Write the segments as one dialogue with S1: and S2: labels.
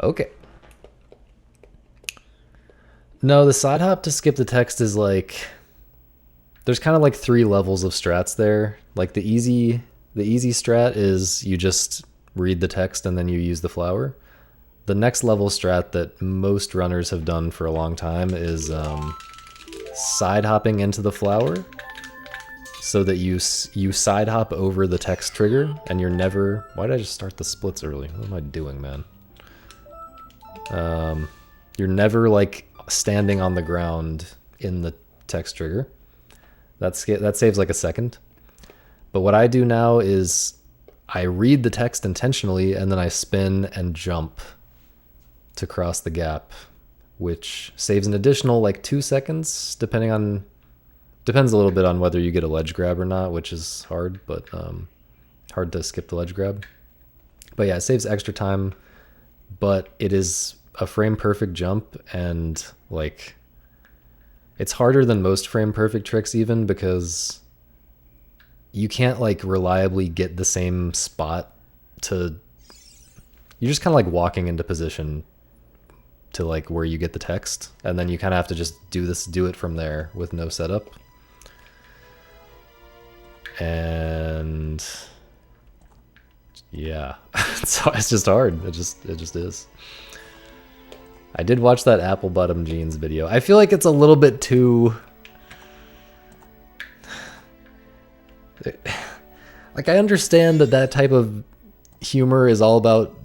S1: Okay. No, the side hop to skip the text is like, there's kind of like 3 levels of strats there. Like the easy strat is you just read the text and then you use the flower. The next level strat that most runners have done for a long time is side hopping into the flower, so that you side hop over the text trigger and you're never... Why did I just start the splits early? What am I doing, man? You're never like standing on the ground in the text trigger. That saves like a second. But what I do now is I read the text intentionally and then I spin and jump to cross the gap, which saves an additional like 2 seconds, depends a little bit on whether you get a ledge grab or not, which is hard, but hard to skip the ledge grab. But yeah, it saves extra time, but it is a frame perfect jump, and like it's harder than most frame perfect tricks even, because you can't like reliably get the same spot to... You're just kind of like walking into position to like where you get the text, and then you kind of have to just do it from there with no setup. And yeah, it's just hard. It just is. I did watch that apple bottom jeans video. I feel like it's a little bit too... Like, I understand that type of humor is all about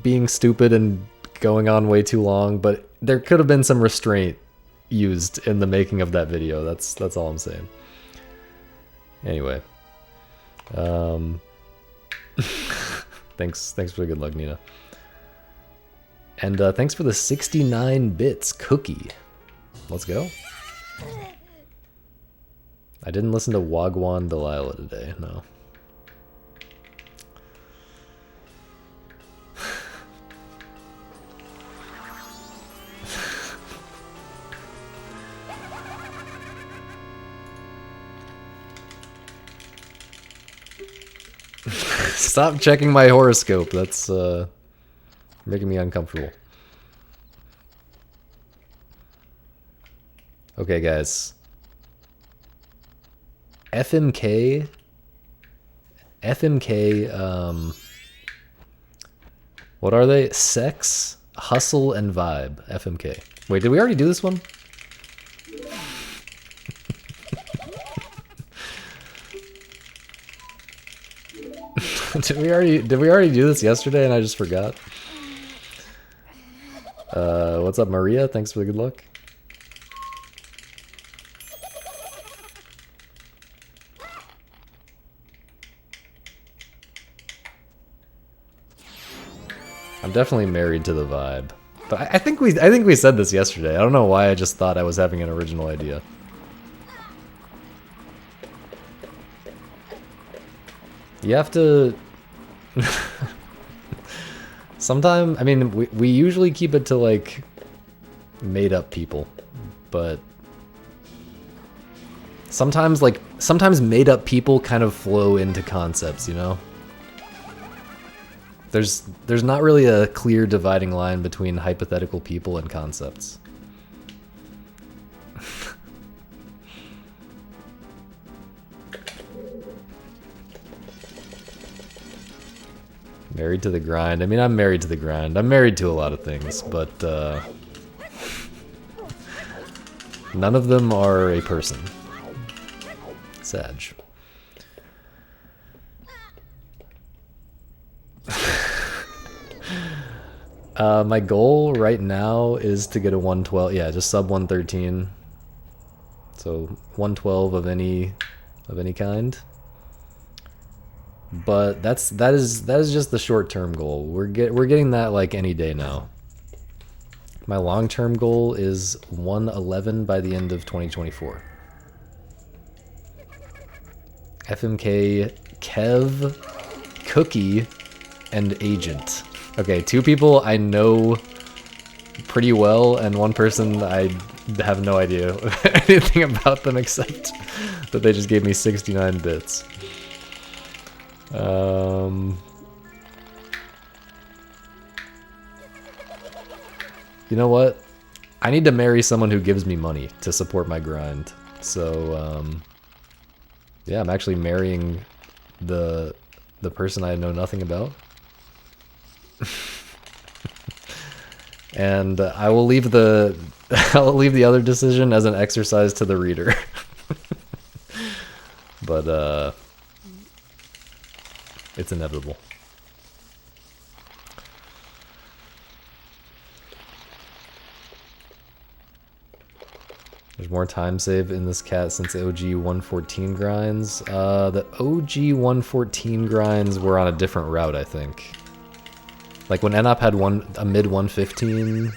S1: being stupid and going on way too long, but there could have been some restraint used in the making of that video. That's all I'm saying. Anyway, thanks for the good luck, Nina, and thanks for the 69 bits cookie. Let's go. I didn't listen to Wagwan Delilah today, no. Stop checking my horoscope. That's making me uncomfortable. Okay, guys. FMK, what are they? Sex, Hustle, and Vibe. FMK. Wait, did we already do this one? Did we already do this yesterday and I just forgot? What's up, Maria? Thanks for the good luck. I'm definitely married to the vibe. But I think we said this yesterday. I don't know why I just thought I was having an original idea. You have to... Sometimes, I mean, we usually keep it to, like, made-up people. But... sometimes made-up people kind of flow into concepts, you know? There's not really a clear dividing line between hypothetical people and concepts. Married to the grind. I mean, I'm married to the grind. I'm married to a lot of things, but none of them are a person. Sag. My goal right now is to get a 112. Yeah, just sub 113. So 112 of any kind. But that is just the short-term goal. We're getting that like any day now. My long-term goal is 111 by the end of 2024. FMK, Kev, Cookie, and Agent. Okay, 2 people I know pretty well, and 1 person I have no idea anything about them except that they just gave me 69 bits. you know what? I need to marry someone who gives me money to support my grind. So, yeah, I'm actually marrying the person I know nothing about. And I will leave the I'll leave the other decision as an exercise to the reader. But it's inevitable. There's more time save in this cat since OG 114 grinds. The OG 114 grinds were on a different route, I think. Like when NOP had a mid 115.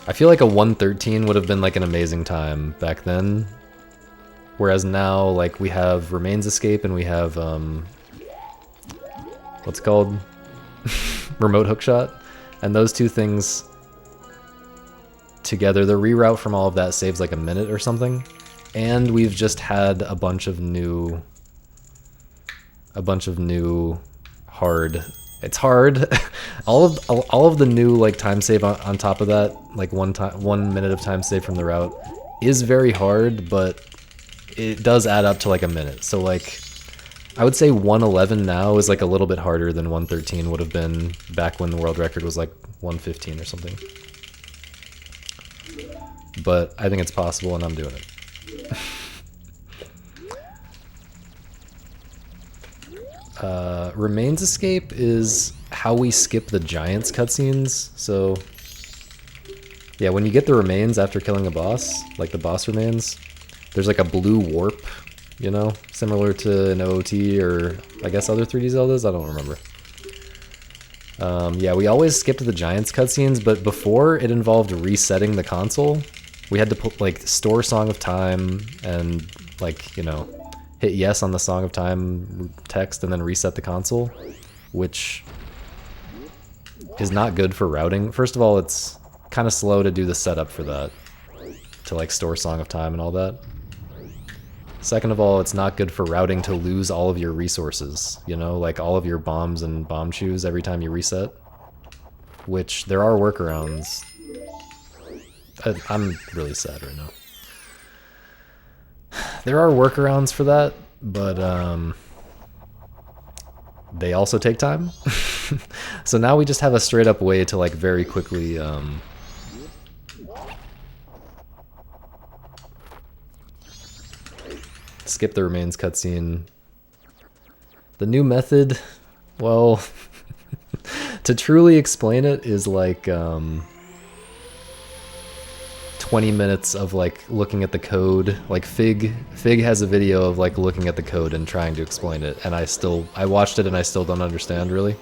S1: I feel like a 113 would have been like an amazing time back then. Whereas now, like, we have Remains Escape and we have, what's it called? Remote Hookshot. And those two things together, the reroute from all of that saves like a minute or something. And we've just had a bunch of new hard. It's hard. all of the new like time save on top of that, like 1 minute of time save from the route, is very hard, but it does add up to like a minute. So like, I would say 111 now is like a little bit harder than 113 would have been back when the world record was like 115 or something. But I think it's possible, and I'm doing it. Remains Escape is how we skip the Giants cutscenes. So, yeah, when you get the remains after killing a boss, like the boss remains, there's like a blue warp, you know, similar to an OOT or I guess other 3D Zeldas. I don't remember. Yeah, we always skipped the Giants cutscenes, but before it involved resetting the console. We had to put like store Song of Time and like, you know, hit yes on the Song of Time text and then reset the console, which is not good for routing. First of all, it's kind of slow to do the setup for that, to like store Song of Time and all that. Second of all, it's not good for routing to lose all of your resources, you know, like all of your bombs and bomb shoes every time you reset, which there are workarounds. I'm really sad right now. There are workarounds for that, but they also take time. So now we just have a straight up way to like very quickly skip the remains cutscene. The new method, well, to truly explain it is like 20 minutes of like looking at the code. Like Fig has a video of like looking at the code and trying to explain it, and I watched it and I still don't understand really.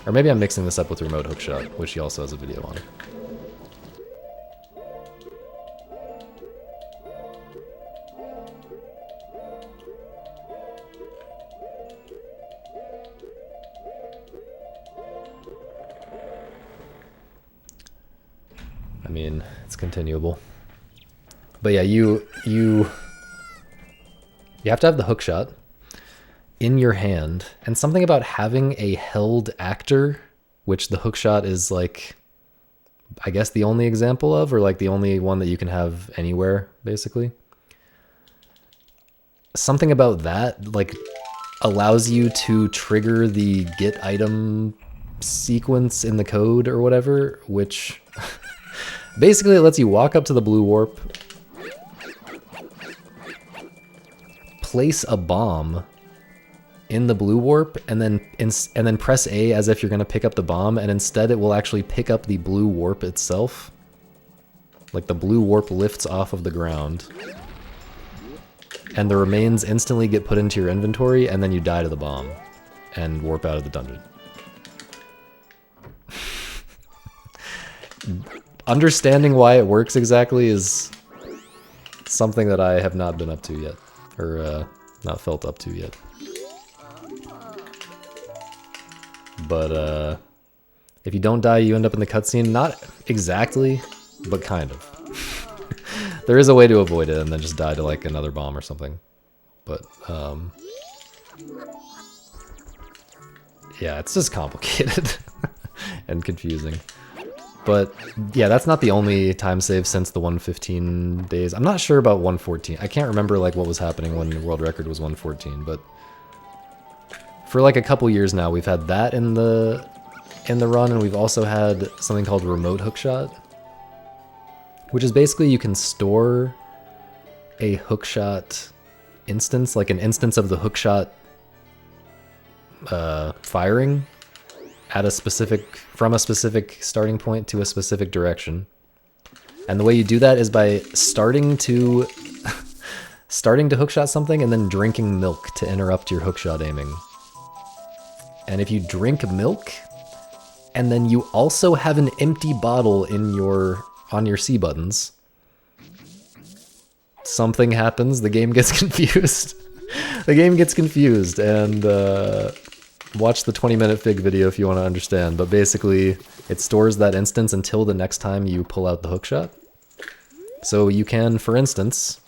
S1: Or maybe I'm mixing this up with Remote Hookshot, which he also has a video on. I mean, it's continuable. But yeah, you have to have the hookshot in your hand, and something about having a held actor, which the hookshot is like, I guess the only example of, or like the only one that you can have anywhere, basically. Something about that like allows you to trigger the get item sequence in the code or whatever, which basically it lets you walk up to the blue warp, place a bomb in the blue warp, and then press A as if you're going to pick up the bomb, and instead it will actually pick up the blue warp itself. Like the blue warp lifts off of the ground, and the remains instantly get put into your inventory, and then you die to the bomb and warp out of the dungeon. Understanding why it works exactly is something that I have not been up to yet, or not felt up to yet. But if you don't die, you end up in the cutscene. Not exactly, but kind of. There is a way to avoid it and then just die to like another bomb or something. But yeah, it's just complicated. and confusing. But yeah, that's not the only time save since the 115 days. I'm not sure about 114. I can't remember like what was happening when the world record was 114, but for like a couple years now, we've had that in the run, and we've also had something called remote hookshot, which is basically you can store a hookshot instance, like an instance of the hookshot firing at a specific, from a specific starting point to a specific direction. And the way you do that is by starting to hookshot something and then drinking milk to interrupt your hookshot aiming. And if you drink milk, and then you also have an empty bottle in on your C buttons, something happens, the game gets confused. The game gets confused, and watch the 20-minute fig video if you want to understand. But basically, it stores that instance until the next time you pull out the hookshot. So you can, for instance,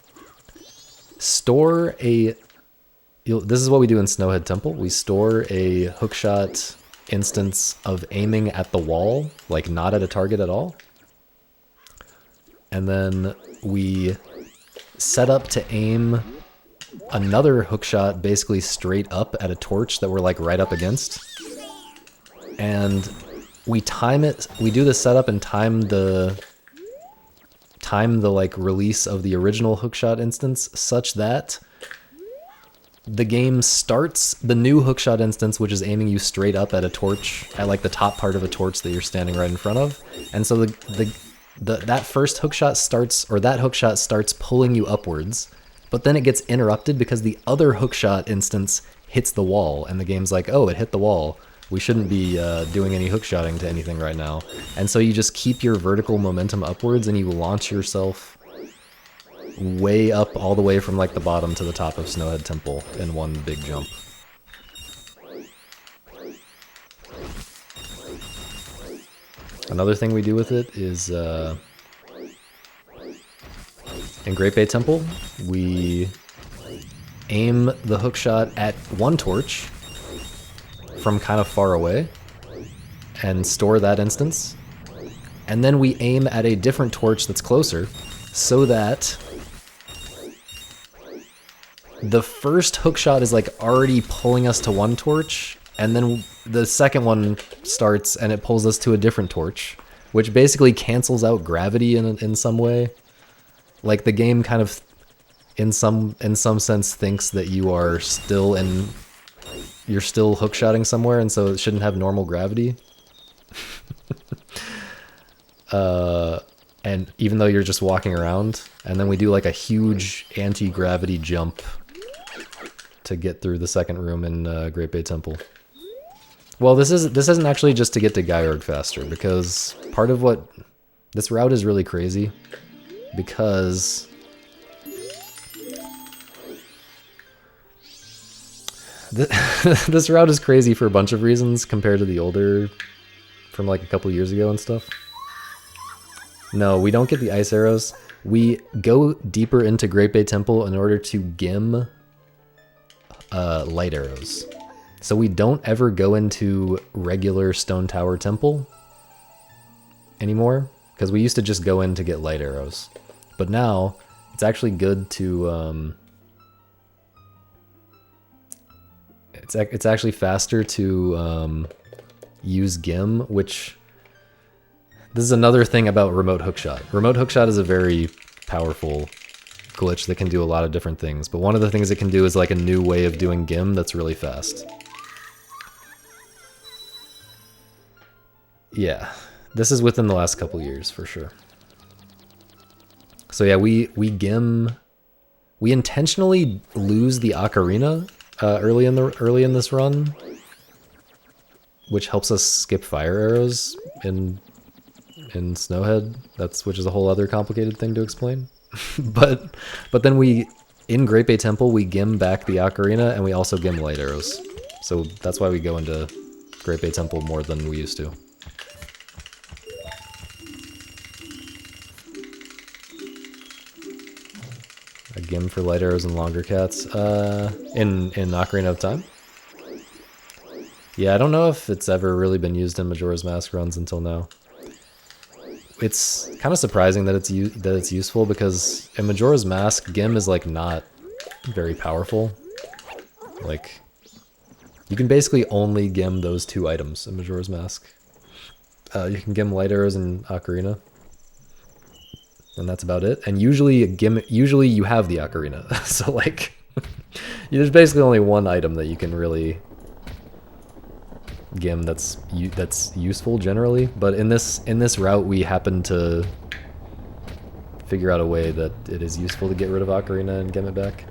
S1: store a... This is what we do in Snowhead Temple. We store a hookshot instance of aiming at the wall, like not at a target at all. And then we set up to aim another hookshot basically straight up at a torch that we're like right up against. And we time it, we do the setup and time the like release of the original hookshot instance such that the game starts the new hookshot instance, which is aiming you straight up at a torch, at like the top part of a torch that you're standing right in front of. And so that first hookshot starts, or that hookshot starts pulling you upwards, but then it gets interrupted because the other hookshot instance hits the wall, and the game's like, oh, it hit the wall. We shouldn't be doing any hookshotting to anything right now. And so you just keep your vertical momentum upwards, and you launch yourself way up all the way from like the bottom to the top of Snowhead Temple in one big jump. Another thing we do with it is in Great Bay Temple, we aim the hookshot at one torch from kind of far away and store that instance. And then we aim at a different torch that's closer so that the first hookshot is like already pulling us to one torch, and then the second one starts and it pulls us to a different torch, which basically cancels out gravity in some way. Like the game kind of, in some sense, thinks that you are still you're still hookshotting somewhere, and so it shouldn't have normal gravity. And even though you're just walking around, and then we do like a huge anti-gravity jump to get through the second room in Great Bay Temple. Well, this isn't actually just to get to Gyurg faster, because part of what... This route is really crazy, because... This route is crazy for a bunch of reasons compared to the older... from like a couple years ago and stuff. No, we don't get the ice arrows. We go deeper into Great Bay Temple in order to gim light arrows. So we don't ever go into regular Stone Tower Temple anymore, because we used to just go in to get light arrows. But now, it's actually good to... It's actually faster to use gim, which... This is another thing about remote hookshot. Remote hookshot is a very powerful glitch that can do a lot of different things, but one of the things it can do is like a new way of doing gim that's really fast. Yeah, this is within the last couple years for sure. So yeah, we intentionally lose the ocarina early in this run, which helps us skip fire arrows in Snowhead, which is a whole other complicated thing to explain. but then in Great Bay Temple, we gim back the ocarina, and we also gim light arrows. So that's why we go into Great Bay Temple more than we used to. A gim for light arrows and longer cats in Ocarina of Time. Yeah, I don't know if it's ever really been used in Majora's Mask runs until now. It's kind of surprising that it's useful because in Majora's Mask, Gim is like not very powerful. Like, you can basically only Gim those 2 items in Majora's Mask. You can Gim Light Arrows and Ocarina, and that's about it. And usually you have the Ocarina, so like, there's basically only 1 item that you can really Gim that's useful generally. But in this route, we happen to figure out a way that it is useful to get rid of Ocarina and Gim it back.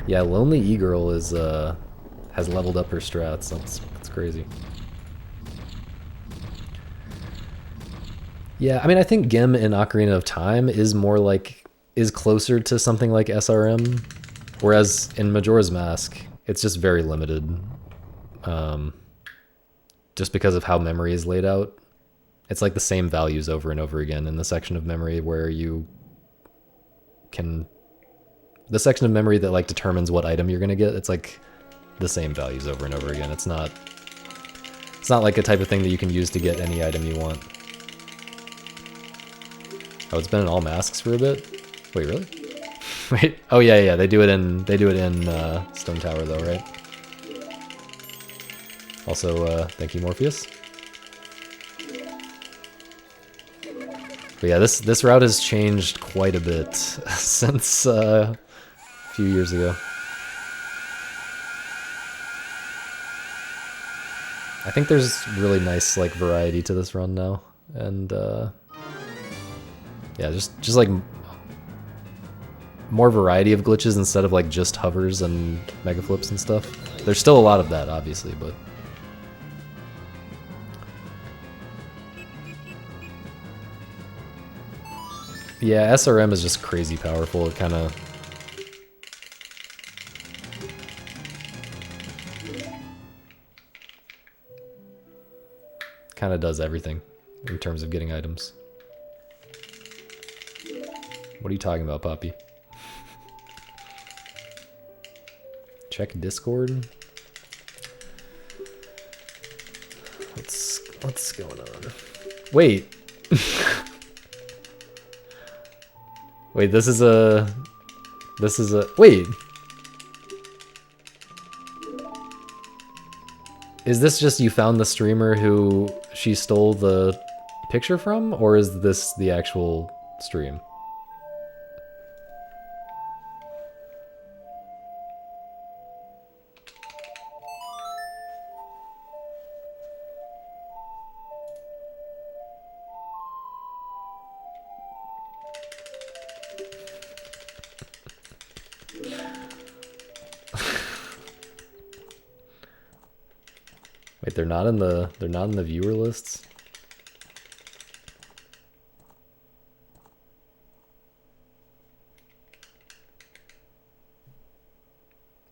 S1: Yeah, Lonely E-Girl is has leveled up her strats. That's crazy. Yeah, I mean, I think Gim in Ocarina of Time is closer to something like SRM, whereas in Majora's Mask, it's just very limited. Just because of how memory is laid out. It's like the same values over and over again in the section of memory where you can... The section of memory that like determines what item you're going to get, it's like the same values over and over again. It's not like a type of thing that you can use to get any item you want. Oh, it's been in all masks for a bit? Wait, really? Wait, oh yeah, they do it in Stone Tower though, right? Also, thank you, Morpheus. But yeah, this route has changed quite a bit since a few years ago. I think there's really nice like variety to this run now, and yeah, just like more variety of glitches instead of like just hovers and mega flips and stuff. There's still a lot of that, obviously, but yeah, SRM is just crazy powerful. It kind of does everything in terms of getting items. What are you talking about, Poppy? Check Discord. What's going on? Wait. Wait, this is a wait. Is this just you found the streamer who she stole the picture from, or is this the actual stream? Wait, they're not in the viewer lists?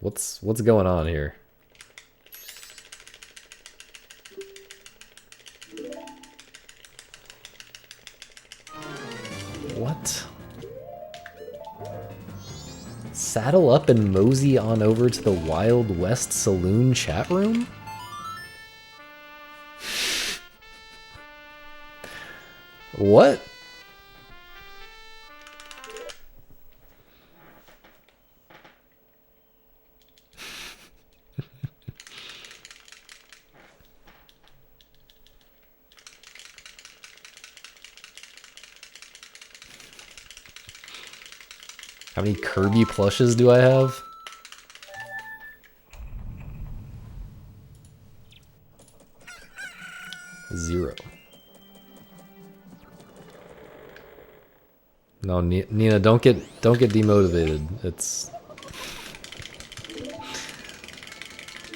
S1: What's going on here? What? Saddle up and mosey on over to the Wild West Saloon chat room? What? How many Kirby plushes do I have? Zero. No, Nina, don't get demotivated. It's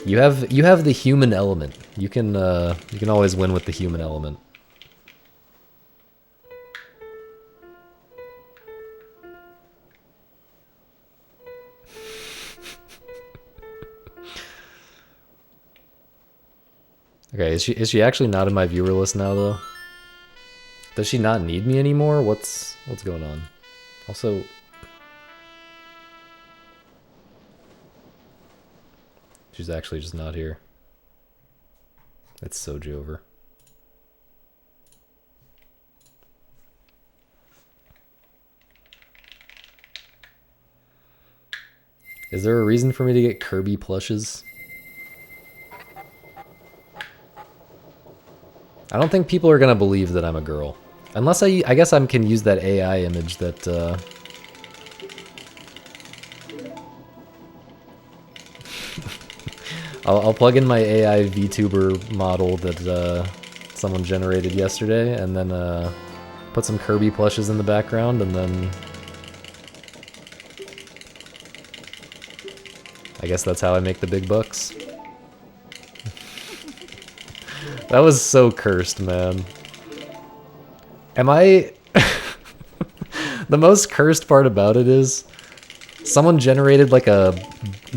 S1: you have the human element. You can always win with the human element. Okay, is she actually not in my viewer list now though? Does she not need me anymore? What's going on? Also, She's actually just not here. It's Soji over. Is there a reason for me to get Kirby plushes? I don't think people are gonna believe that I'm a girl. Unless I guess I can use that AI image that, I'll plug in my AI VTuber model that, someone generated yesterday, and then, put some Kirby plushes in the background, and then... I guess that's how I make the big bucks. That was so cursed, man. Am I... The most cursed part about it is someone generated like a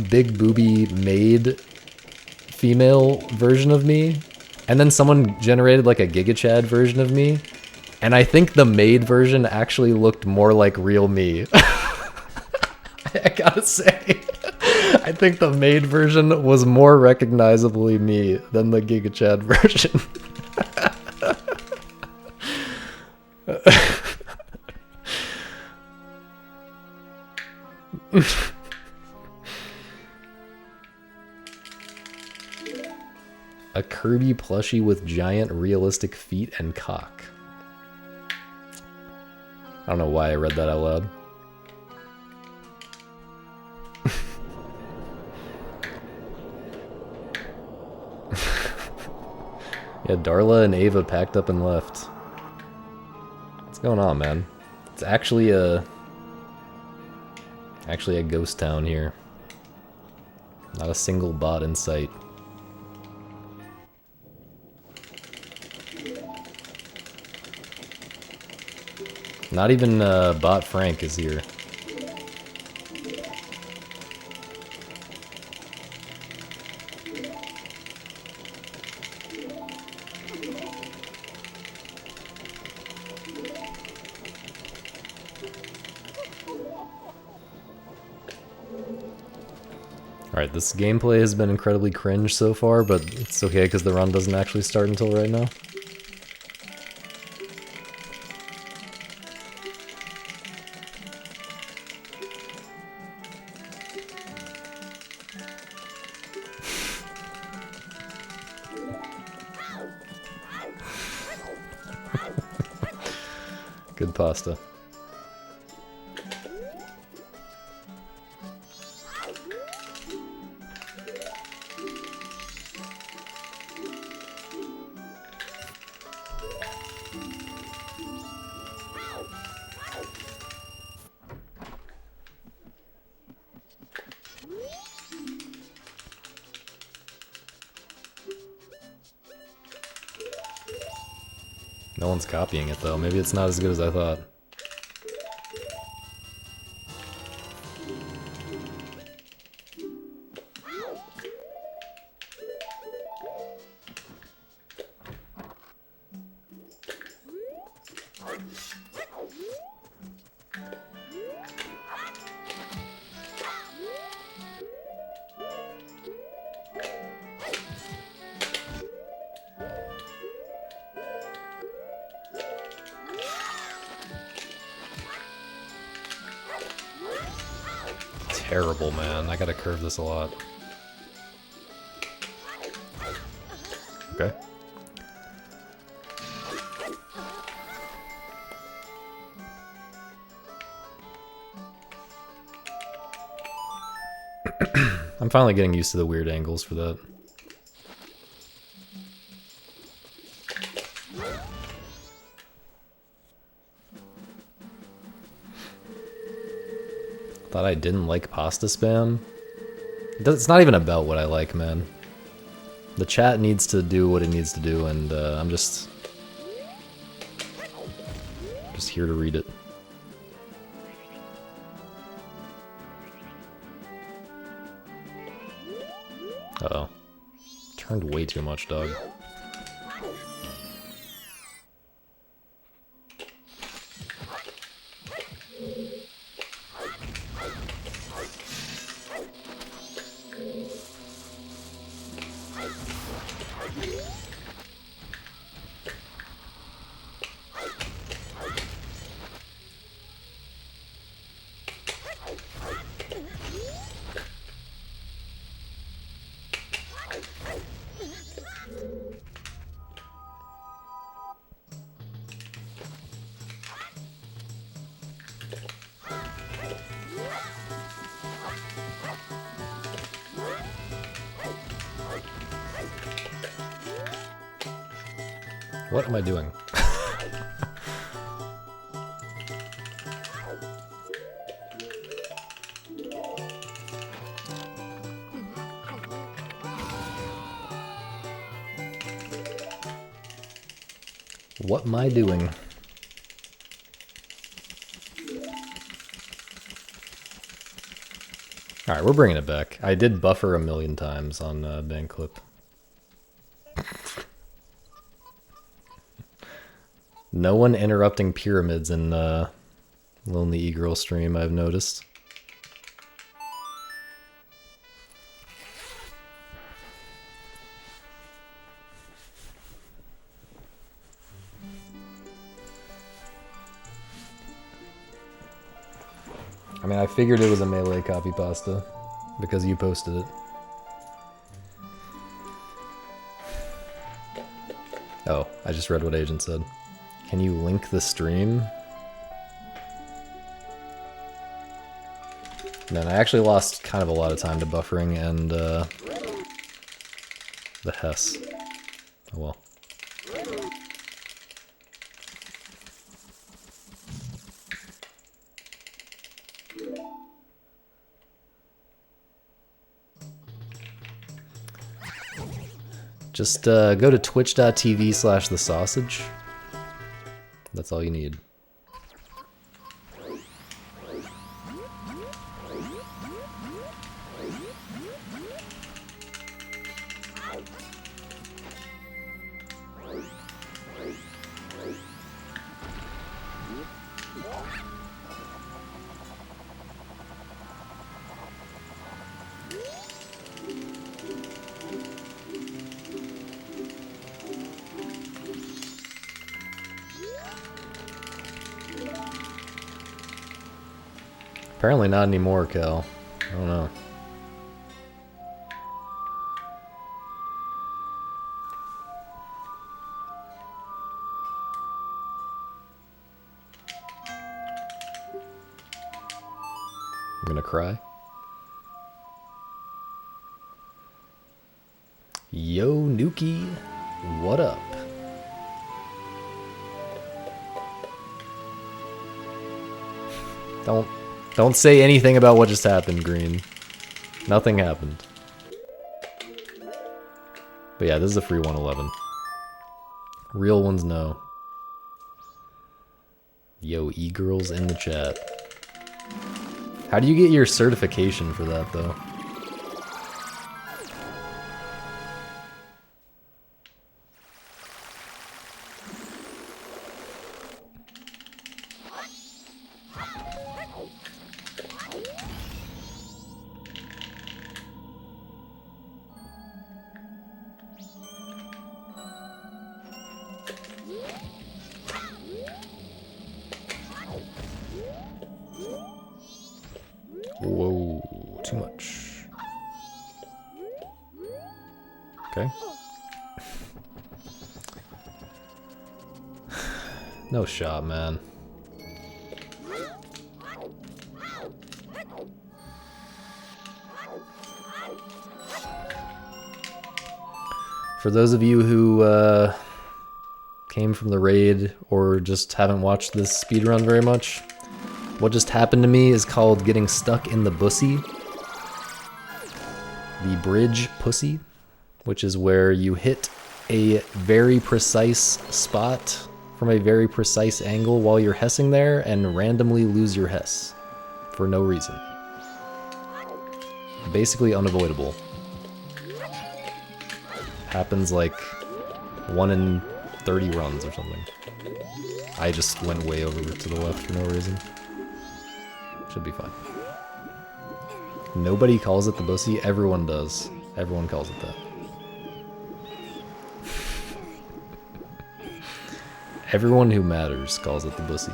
S1: big booby maid female version of me, and then someone generated like a Giga Chad version of me, and I think the maid version actually looked more like real me. I gotta say, I think the maid version was more recognizably me than the Giga Chad version. A Kirby plushie with giant realistic feet and cock. I don't know why I read that out loud. Yeah, Darla and Ava packed up and left. What's going on, man? It's actually a ghost town here. Not a single bot in sight. Not even bot Frank is here. Alright, this gameplay has been incredibly cringe so far, but it's okay because the run doesn't actually start until right now. Good pasta. No one's copying it though. Maybe it's not as good as I thought. Terrible, man. I gotta curve this a lot. Okay. I'm finally getting used to the weird angles for that. Thought I didn't like pasta spam. It's not even about what I like, man. The chat needs to do what it needs to do, and I'm just here to read it. Uh-oh. Turned way too much, dog. What am I doing? What am I doing? Alright, we're bringing it back. I did buffer 1,000,000 times on bank clip. No one interrupting pyramids in Lonely E-Girl stream, I've noticed. I mean, I figured it was a melee copy pasta because you posted it. Oh, I just read what Agent said. Can you link the stream? Man, I actually lost kind of a lot of time to buffering and the Hess. Oh well. Just go to twitch.tv/thesausage. That's all you need. Apparently not anymore, Cal. I don't know. I'm gonna cry. Yo, Nuki, what up? Don't say anything about what just happened, Green. Nothing happened. But yeah, this is a free 111. Real ones know. Yo, e-girls in the chat. How do you get your certification for that, though? Whoa, too much. Okay. No shot, man. For those of you who came from the raid or just haven't watched this speedrun very much, what just happened to me is called getting stuck in the bussy. The bridge pussy, which is where you hit a very precise spot from a very precise angle while you're hessing there and randomly lose your hess for no reason. Basically unavoidable. Happens like 1 in 30 runs or something. I just went way over to the left for no reason. Should be fine. Nobody calls it the bussy. Everyone does. Everyone calls it that. Everyone who matters calls it the bussy.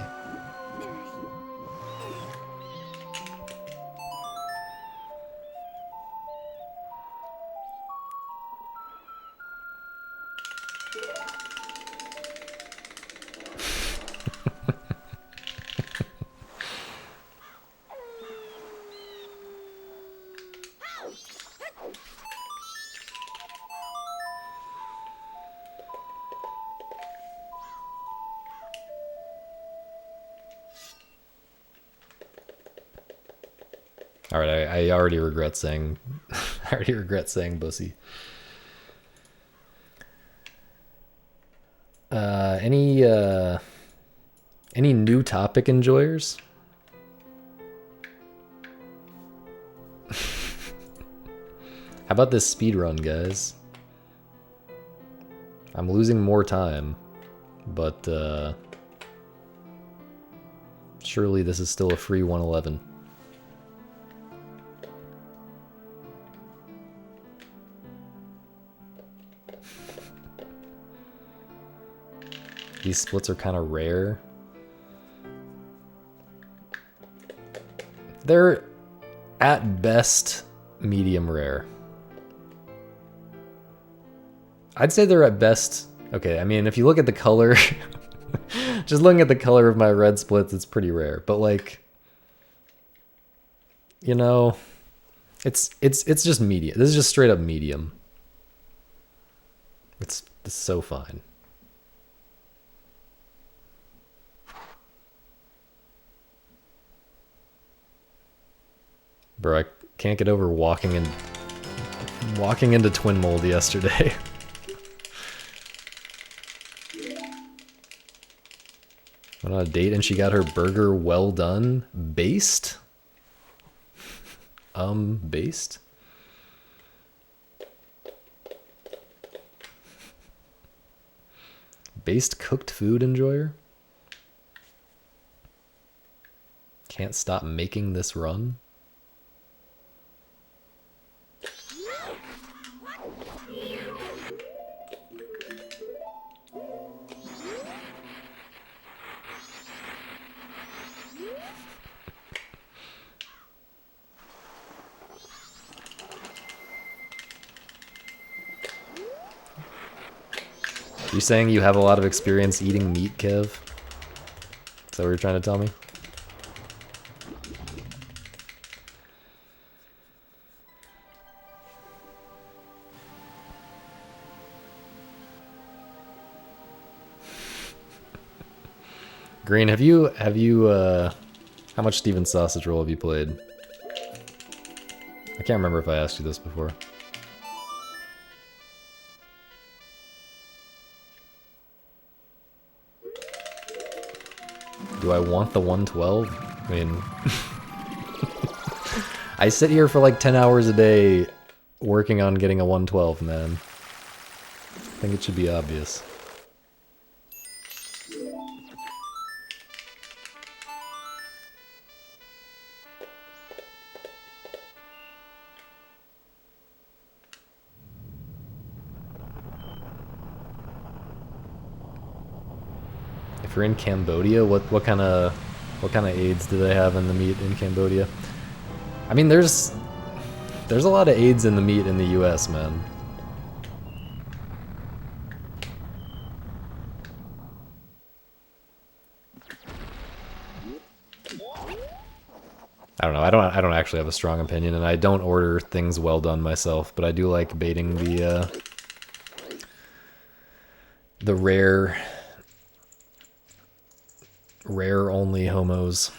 S1: All right, I already regret saying, I already regret saying bussy. Any new topic enjoyers? How about this speedrun, guys? I'm losing more time, but surely this is still a free 111. These splits are kind of rare. They're at best medium rare. I'd say they're at best. Okay, I mean, if you look at the color, just looking at the color of my red splits, it's pretty rare. But like, you know, it's just medium. This is just straight up medium. It's so fine. Bro, I can't get over walking into Twin Mold yesterday. Went on a date and she got her burger well done. Based? Based? Based cooked food enjoyer? Can't stop making this run? You saying you have a lot of experience eating meat, Kev? Is that what you're trying to tell me? Green, have you how much Steven Sausage Roll have you played? I can't remember if I asked you this before. Do I want the 112? I mean, I sit here for like 10 hours a day working on getting a 112, man. I think it should be obvious. If you're in Cambodia, what kind of AIDS do they have in the meat in Cambodia? I mean, there's a lot of AIDS in the meat in the US, man. I don't know. I don't actually have a strong opinion, and I don't order things well done myself, but I do like baiting the rare only homos.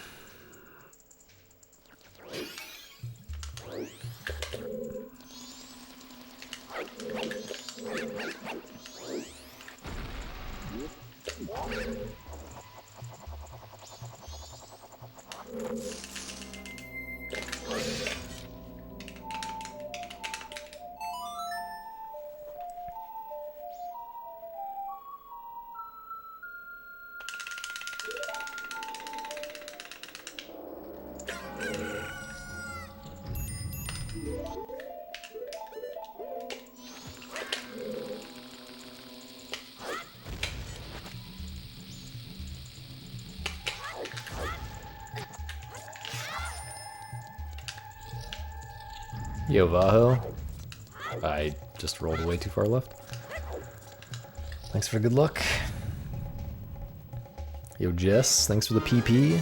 S1: Yo, Vaho. I just rolled way too far left. Thanks for the good luck. Yo, Jess, thanks for the PP.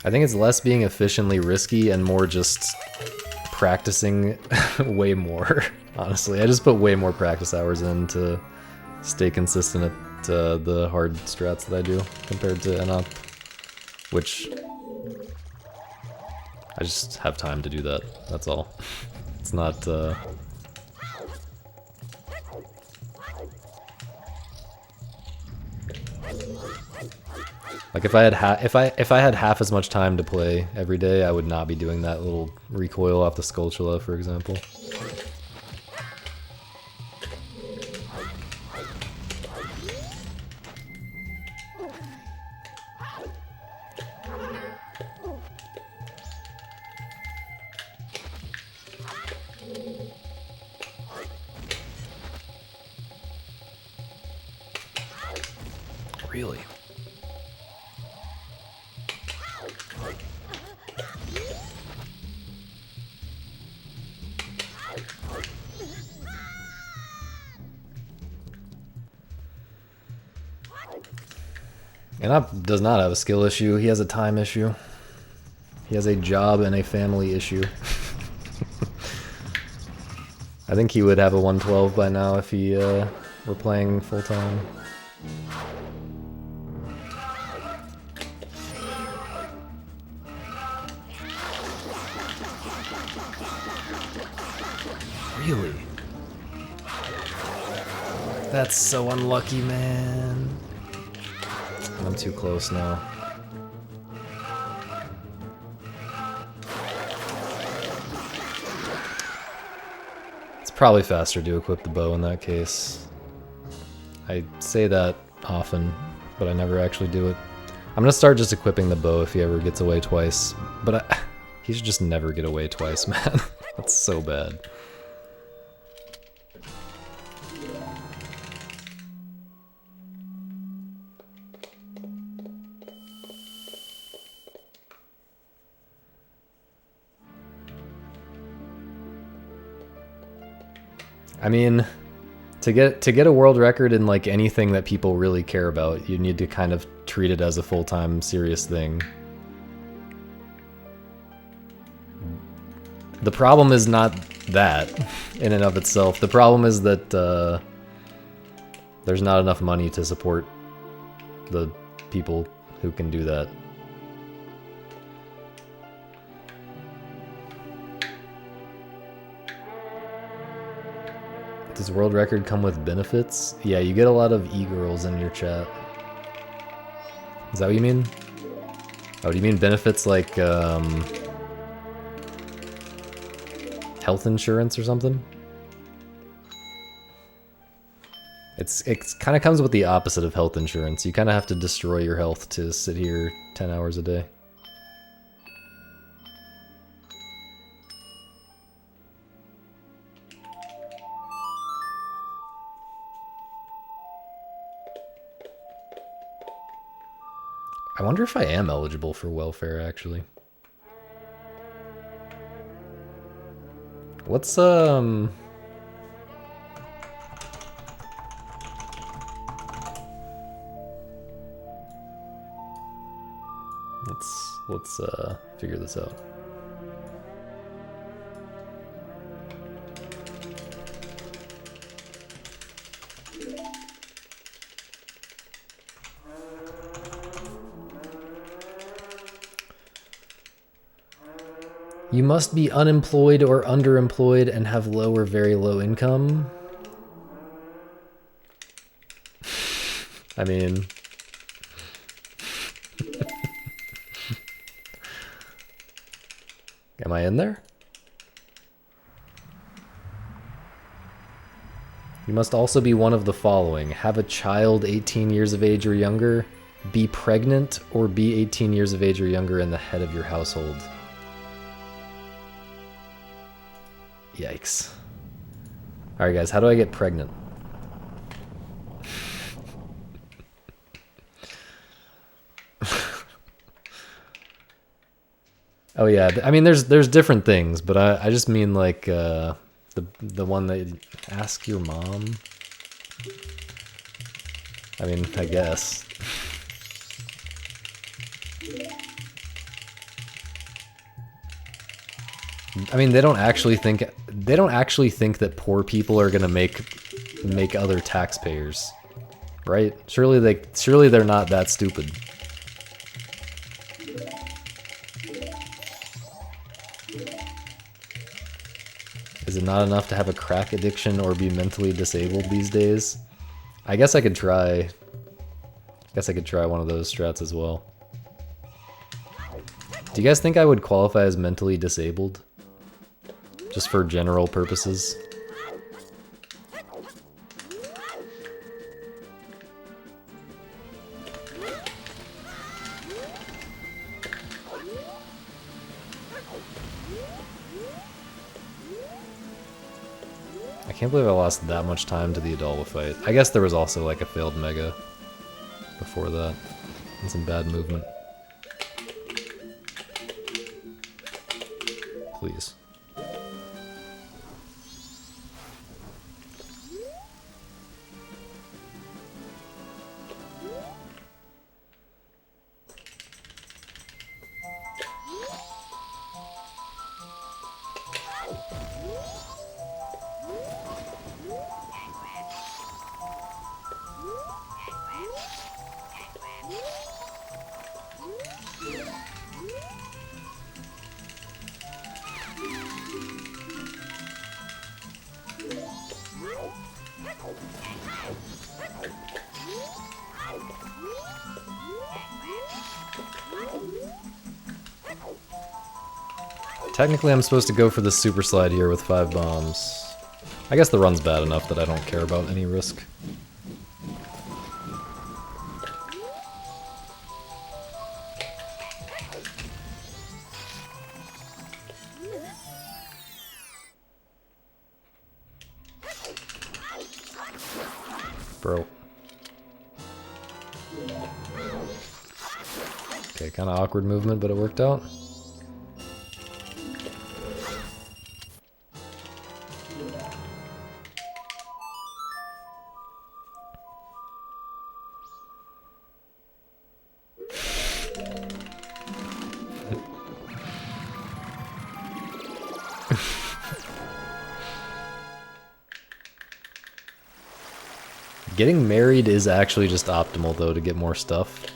S1: I think it's less being efficiently risky and more just practicing way more, honestly. I just put way more practice hours in to stay consistent at the hard strats that I do compared to NOP, which I just have time to do that, that's all. It's not, like if I had half as much time to play every day, I would not be doing that little recoil off the Skulltula, for example. Really? And does not have a skill issue, he has a time issue. He has a job and a family issue. I think he would have a 112 by now if he were playing full-time. Really? That's so unlucky, man. I'm too close now. It's probably faster to equip the bow in that case. I say that often, but I never actually do it. I'm gonna start just equipping the bow if he ever gets away twice, but he should just never get away twice, man. That's so bad. I mean, to get a world record in like anything that people really care about, you need to kind of treat it as a full-time serious thing. The problem is not that in and of itself. The problem is that there's not enough money to support the people who can do that. Does world record come with benefits? Yeah, you get a lot of e-girls in your chat. Is that what you mean? Oh, do you mean benefits like health insurance or something? It kind of comes with the opposite of health insurance. You kind of have to destroy your health to sit here 10 hours a day. I wonder if I am eligible for welfare, actually. What's, let's figure this out. You must be unemployed or underemployed and have low or very low income. I mean... Am I in there? You must also be one of the following. Have a child 18 years of age or younger, be pregnant, or be 18 years of age or younger and the head of your household. Yikes. Alright guys, how do I get pregnant? Oh yeah, I mean there's different things, but I just mean like the one that ask your mom. I mean, I guess. I mean, they don't actually think that poor people are gonna make other taxpayers, right? Surely they're not that stupid. Is it not enough to have a crack addiction or be mentally disabled these days? I guess I could try. Guess I could try one of those strats as well. Do you guys think I would qualify as mentally disabled? Just for general purposes? I can't believe I lost that much time to the Adalwa fight. I guess there was also like a failed Mega before that. And some bad movement. Please. Technically, I'm supposed to go for the super slide here with 5 bombs. I guess the run's bad enough that I don't care about any risk. Bro. Okay, kind of awkward movement, but it worked out. Getting married is actually just optimal, though, to get more stuff.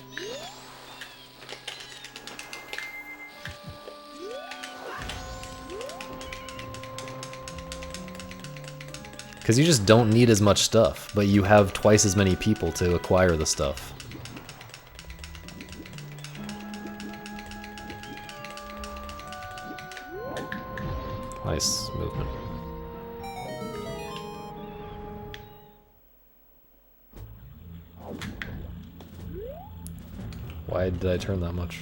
S1: Because you just don't need as much stuff, but you have twice as many people to acquire the stuff. Nice movement. Why did I turn that much?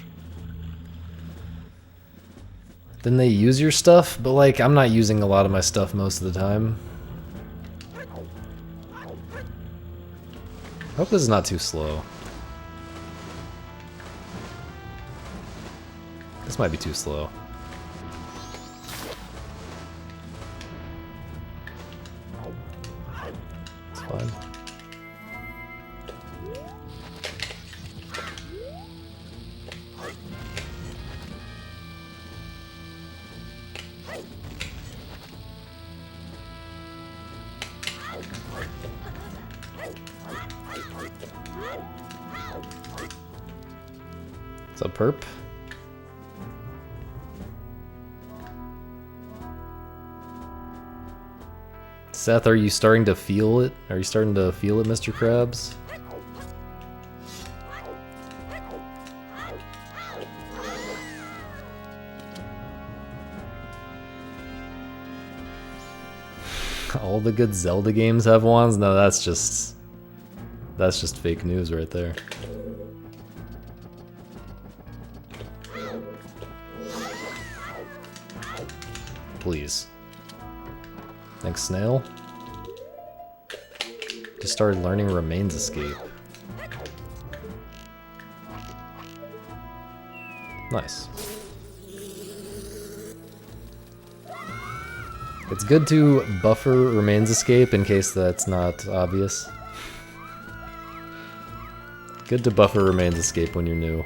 S1: Didn't they use your stuff? But like, I'm not using a lot of my stuff most of the time. I hope this is not too slow. This might be too slow. It's fine. What's up, Perp? Seth, are you starting to feel it? Are you starting to feel it, Mr. Krabs? All the good Zelda games have wands? No, that's just fake news right there. Please. Thanks, Snail. just started learning Remains Escape. Nice. It's good to buffer Remains Escape in case that's not obvious. Good to buffer Remains Escape when you're new.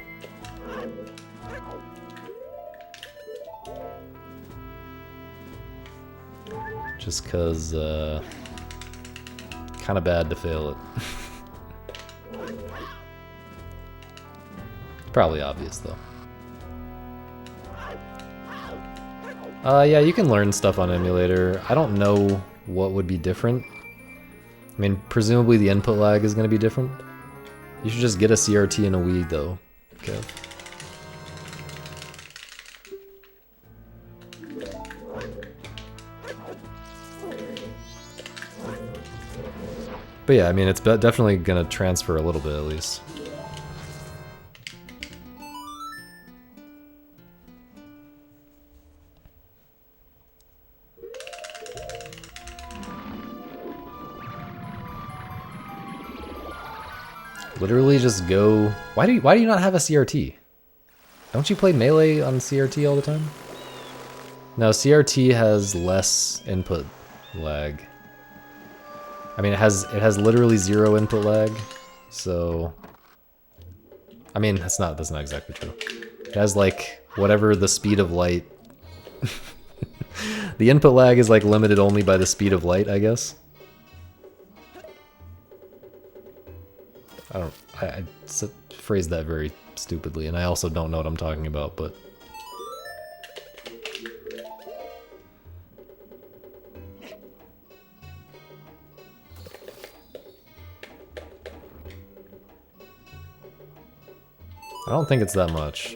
S1: Just cause, kinda bad to fail it. Probably obvious though. Yeah, you can learn stuff on emulator. I don't know what would be different. I mean, presumably the input lag is going to be different. You should just get a CRT and a Wii, though. Okay. But yeah, I mean, it's definitely going to transfer a little bit, at least. Literally just go... Why do you not have a CRT? Don't you play Melee on CRT all the time? No, CRT has less input lag. I mean, it has literally 0 input lag, so... I mean, that's not exactly true. It has, like, whatever the speed of light... The input lag is, like, limited only by the speed of light, I guess. I phrased that very stupidly, and I also don't know what I'm talking about, but... I don't think it's that much.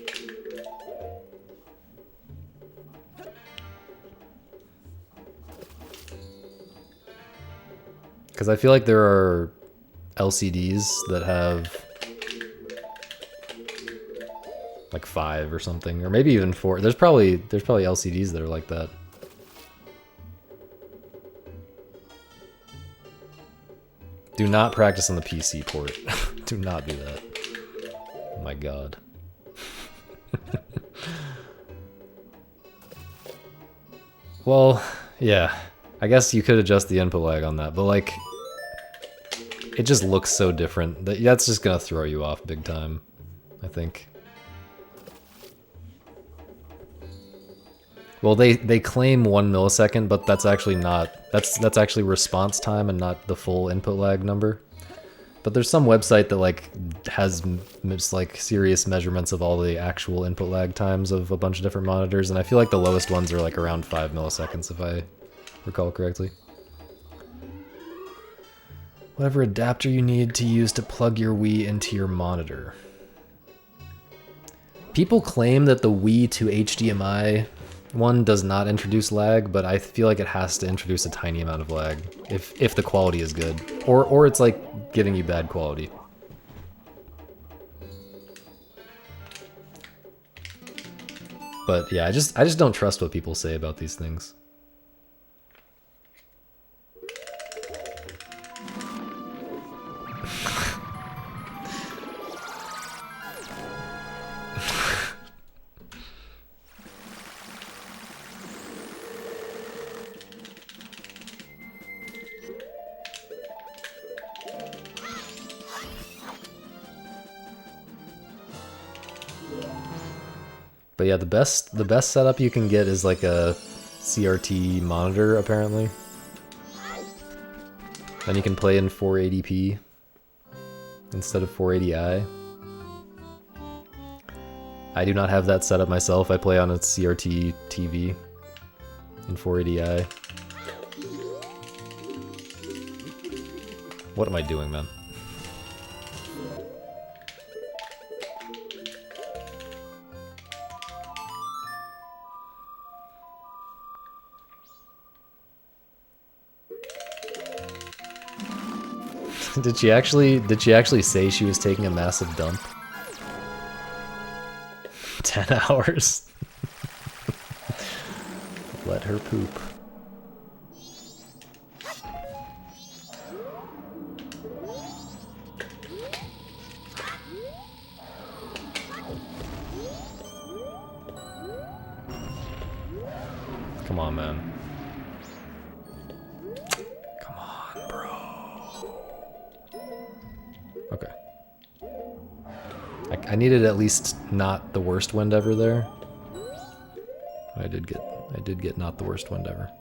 S1: Because I feel like there are LCDs that have like 5 or something, or maybe even 4. There's probably LCDs that are like that. Do not practice on the PC port. Do not do that. Oh my god. Well, yeah. I guess you could adjust the input lag on that, but like, it just looks so different. That's just gonna throw you off big time, I think. Well, they claim 1 millisecond, but that's actually not. That's actually response time and not the full input lag number. But there's some website that like has like serious measurements of all the actual input lag times of a bunch of different monitors, and I feel like the lowest ones are like around 5 milliseconds if I recall correctly. Whatever adapter you need to use to plug your Wii into your monitor. People claim that the Wii to HDMI one does not introduce lag, but I feel like it has to introduce a tiny amount of lag if the quality is good, or it's like giving you bad quality. But yeah, I just don't trust what people say about these things. But yeah, the best setup you can get is like a CRT monitor, apparently. Then you can play in 480p instead of 480i. I do not have that set up myself. I play on a CRT TV in 480i. What am I doing, man? Did she actually say she was taking a massive dump? 10 hours. Let her poop. Come on, man. Come on, bro. Okay. I needed at least not the worst wind ever there. I did get not the worst wind ever.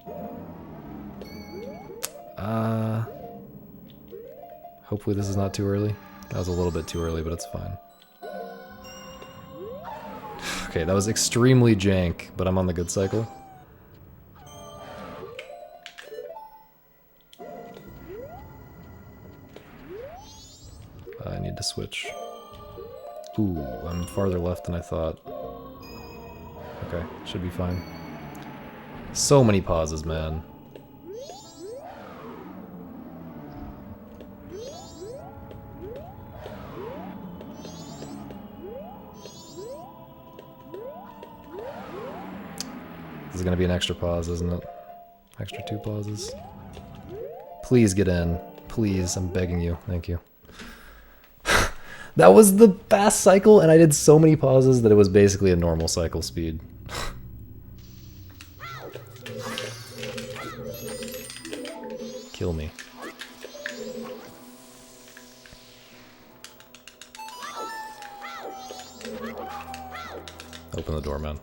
S1: Hopefully this is not too early. That was a little bit too early, but it's fine. Okay, that was extremely jank, but I'm on the good cycle. I need to switch. Ooh, I'm farther left than I thought. Okay, should be fine. So many pauses, man. This is gonna be an extra pause, isn't it? Extra 2 pauses. Please get in. Please, I'm begging you. Thank you. That was the fast cycle, and I did so many pauses that it was basically a normal cycle speed. Kill me. Open the door, man.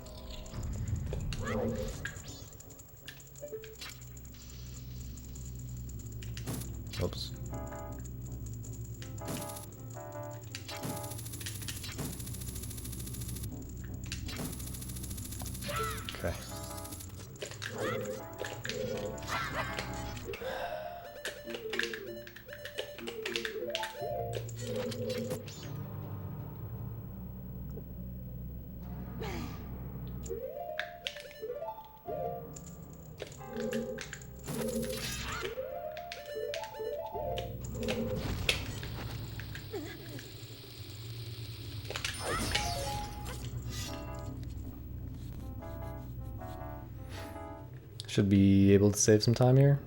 S1: Oops. Okay. Should be able to save some time here.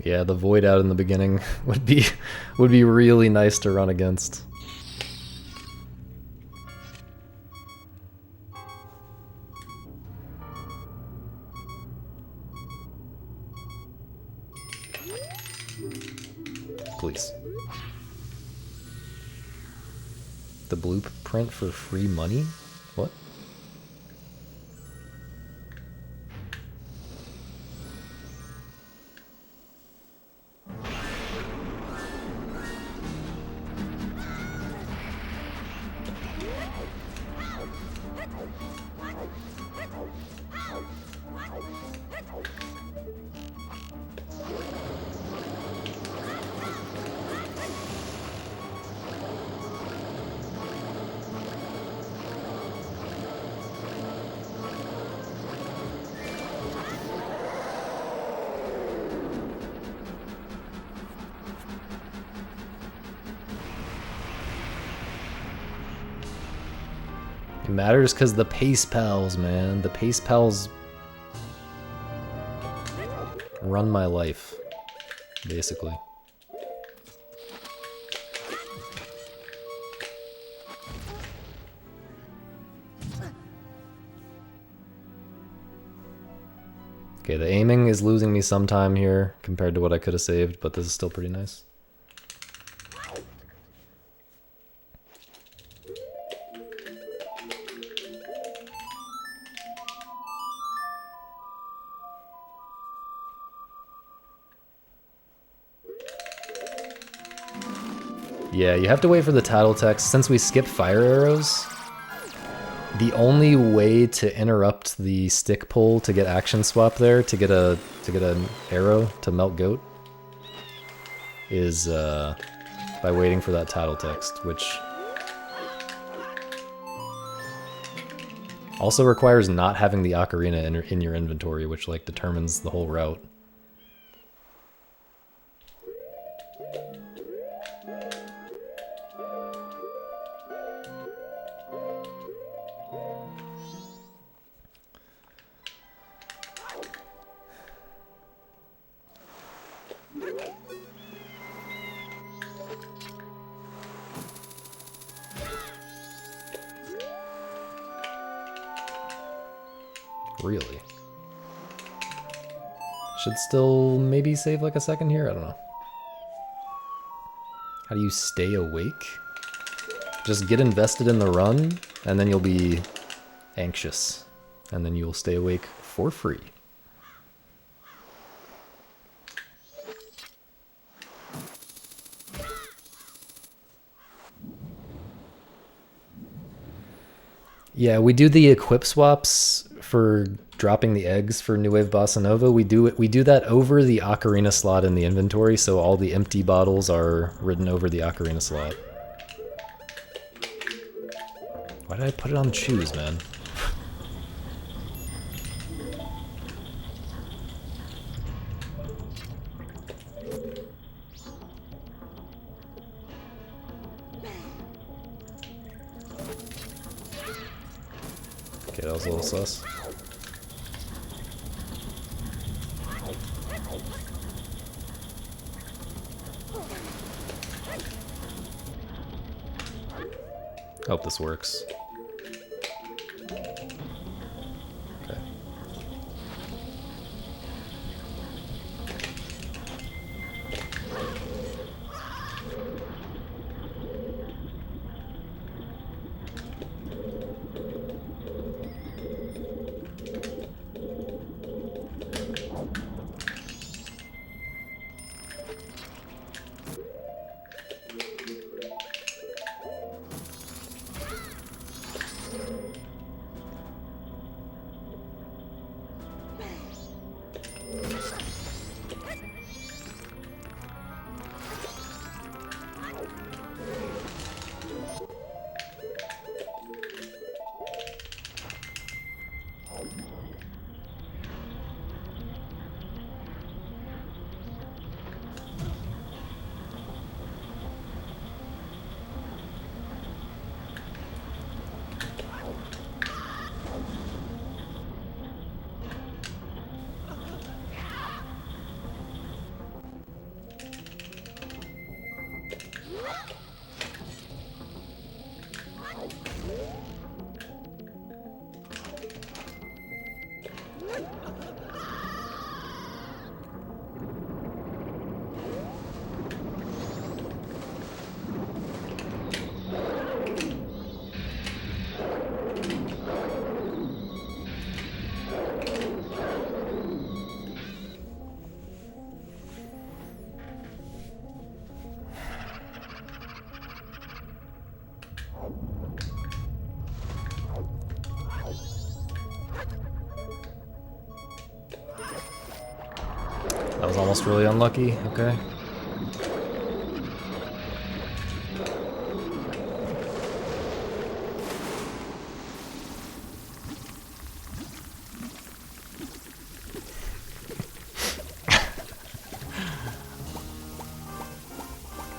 S1: Yeah, the void out in the beginning would be really nice to run against. Please. The blueprint for free money? What? It matters because the pace pals, man. The pace pals run my life, basically. Okay, the aiming is losing me some time here compared to what I could have saved, but this is still pretty nice. Yeah, you have to wait for the title text. Since we skip fire arrows, the only way to interrupt the stick pull to get action swap there, to get an arrow to melt goat, is by waiting for that title text, which also requires not having the ocarina in your inventory, which like determines the whole route. Really? Should still maybe save like a second here? I don't know. How do you stay awake? Just get invested in the run, and then you'll be anxious. And then you'll stay awake for free. Yeah, we do the equip swaps for dropping the eggs for New Wave Bossa Nova. We do that over the ocarina slot in the inventory, so all the empty bottles are written over the ocarina slot. Why did I put it on choose, man? Okay, that was a little sus. Hope this works. Okay. That was almost really unlucky, okay.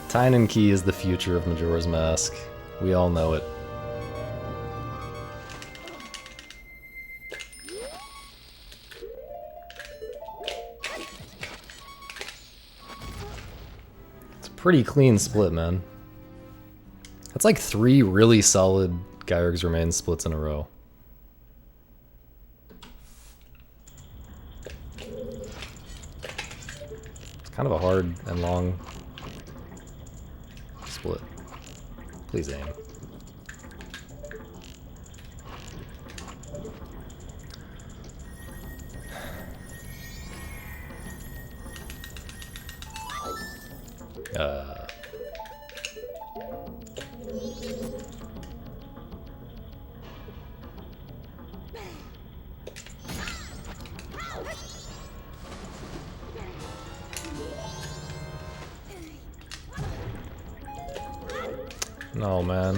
S1: Tynan Key is the future of Majora's Mask. We all know it. Pretty clean split, man. That's like 3 really solid Gyrick's Remains splits in a row. It's kind of a hard and long split. Please aim. No, man.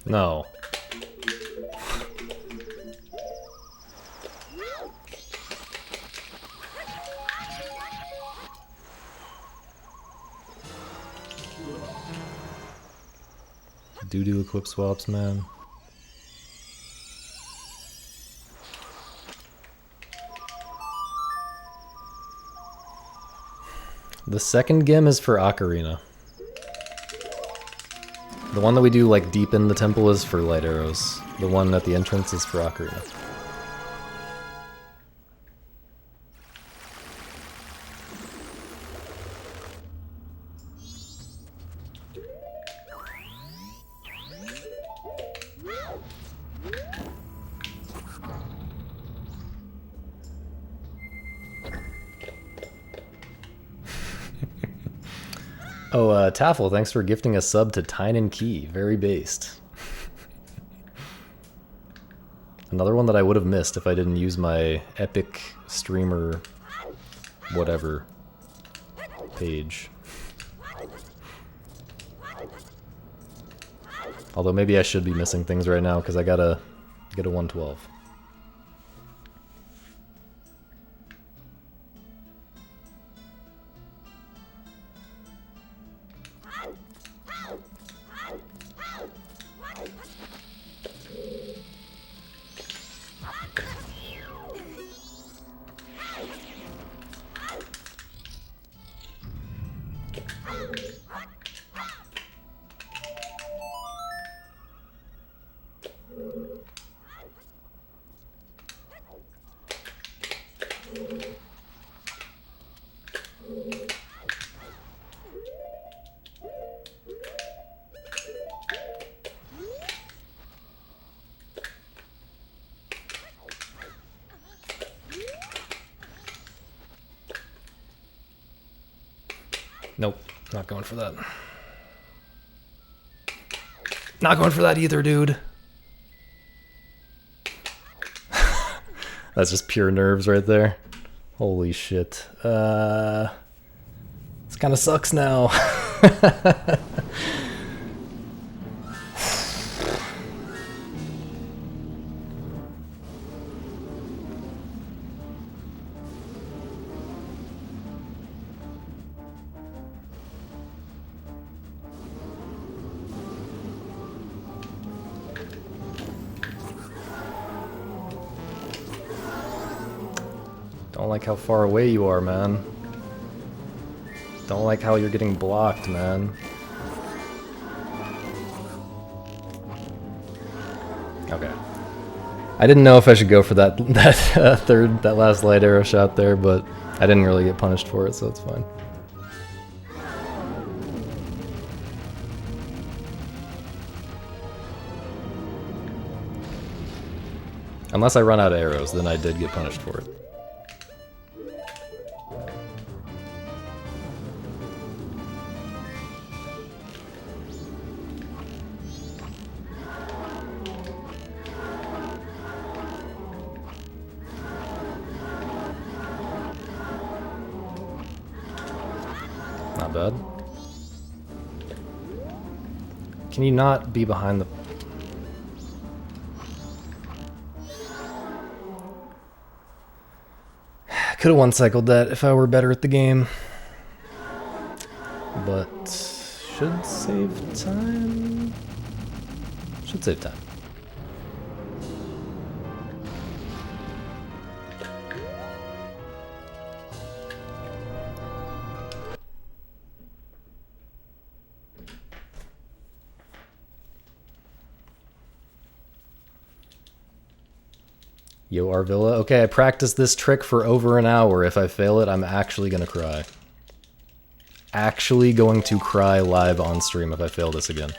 S1: No. Do equip swaps, man. The second gem is for Ocarina. The one that we do like deep in the temple is for light arrows. The one at the entrance is for Ocarina. Oh, Taffel, thanks for gifting a sub to Tyne and Key. Very based. Another one that I would have missed if I didn't use my epic streamer whatever page. Although maybe I should be missing things right now because I gotta get a 112. Nope, not going for that. Not going for that either, dude. That's just pure nerves right there. Holy shit. This kind of sucks now. Don't like how far away you are, man. Don't like how you're getting blocked, man. Okay. I didn't know if I should go for that that last light arrow shot there, but I didn't really get punished for it, so it's fine. Unless I run out of arrows, then I did get punished for it. Not bad. Can you not be behind the... Could have one-cycled that if I were better at the game. But... should save time? Should save time. Yo, Arvilla. Okay, I practiced this trick for over an hour. If I fail it, I'm actually gonna cry. Actually going to cry live on stream if I fail this again.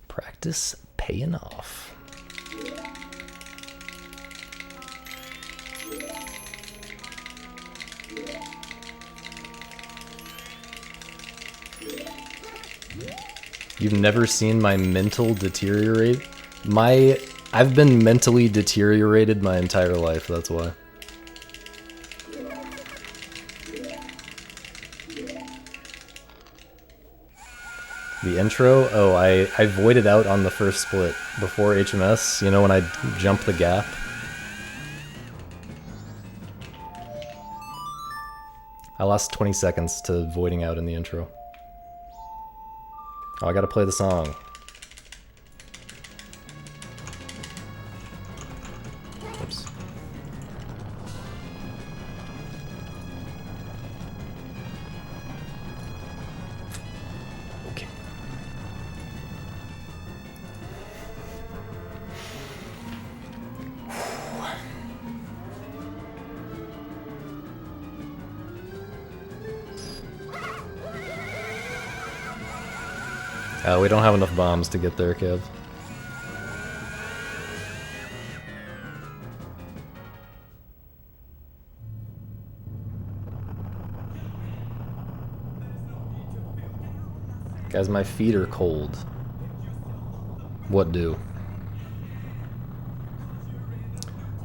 S1: Practice paying off. You've never seen my mental deteriorate? I've been mentally deteriorated my entire life, that's why. The intro? Oh, I voided out on the first split before HMS, you know, when I jump the gap. I lost 20 seconds to voiding out in the intro. Oh, I gotta play the song. Oops. Okay. We don't have enough bombs to get there, Kev. Guys, my feet are cold. What do?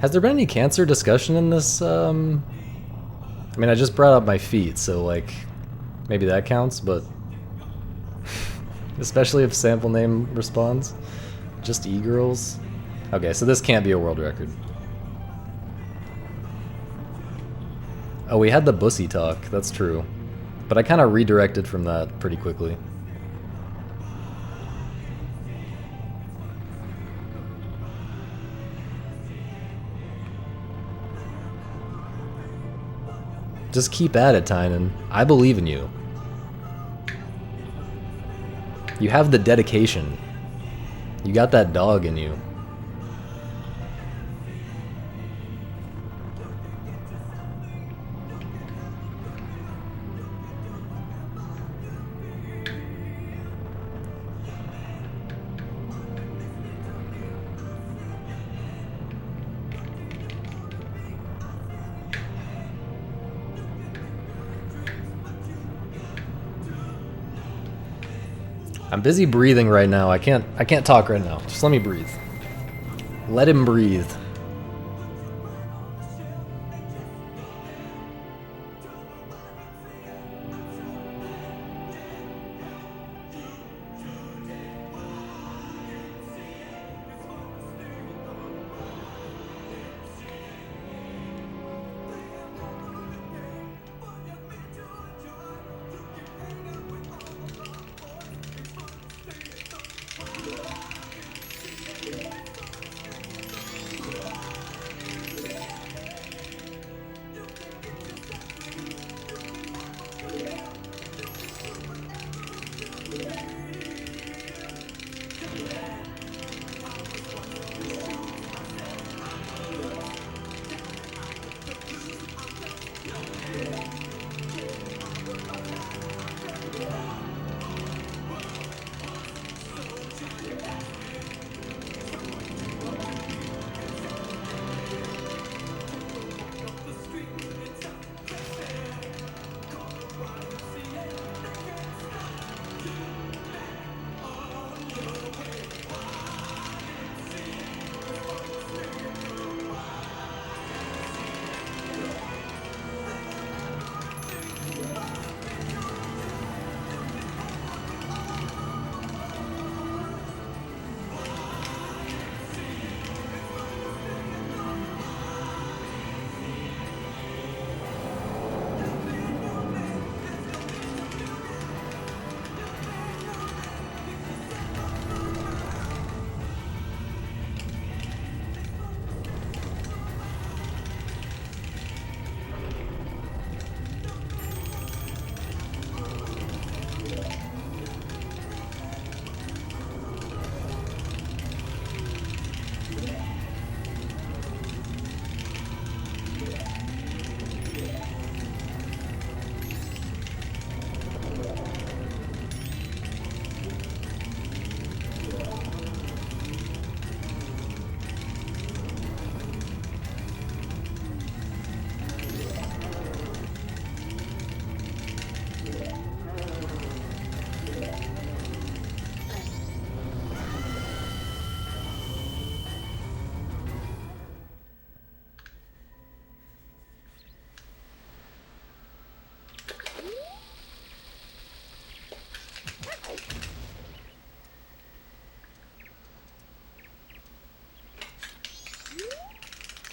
S1: Has there been any cancer discussion in this? I mean, I just brought up my feet, so like, maybe that counts, but especially if sample name responds. Just e-girls. Okay, so this can't be a world record. Oh, we had the Bussy talk, that's true. But I kind of redirected from that pretty quickly. Just keep at it, Tynan. I believe in you. You have the dedication. You got that dog in you. I'm busy breathing right now. I can't talk right now. Just let me breathe. Let him breathe.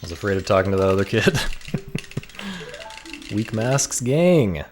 S1: was afraid of talking to that other kid. Weak masks gang.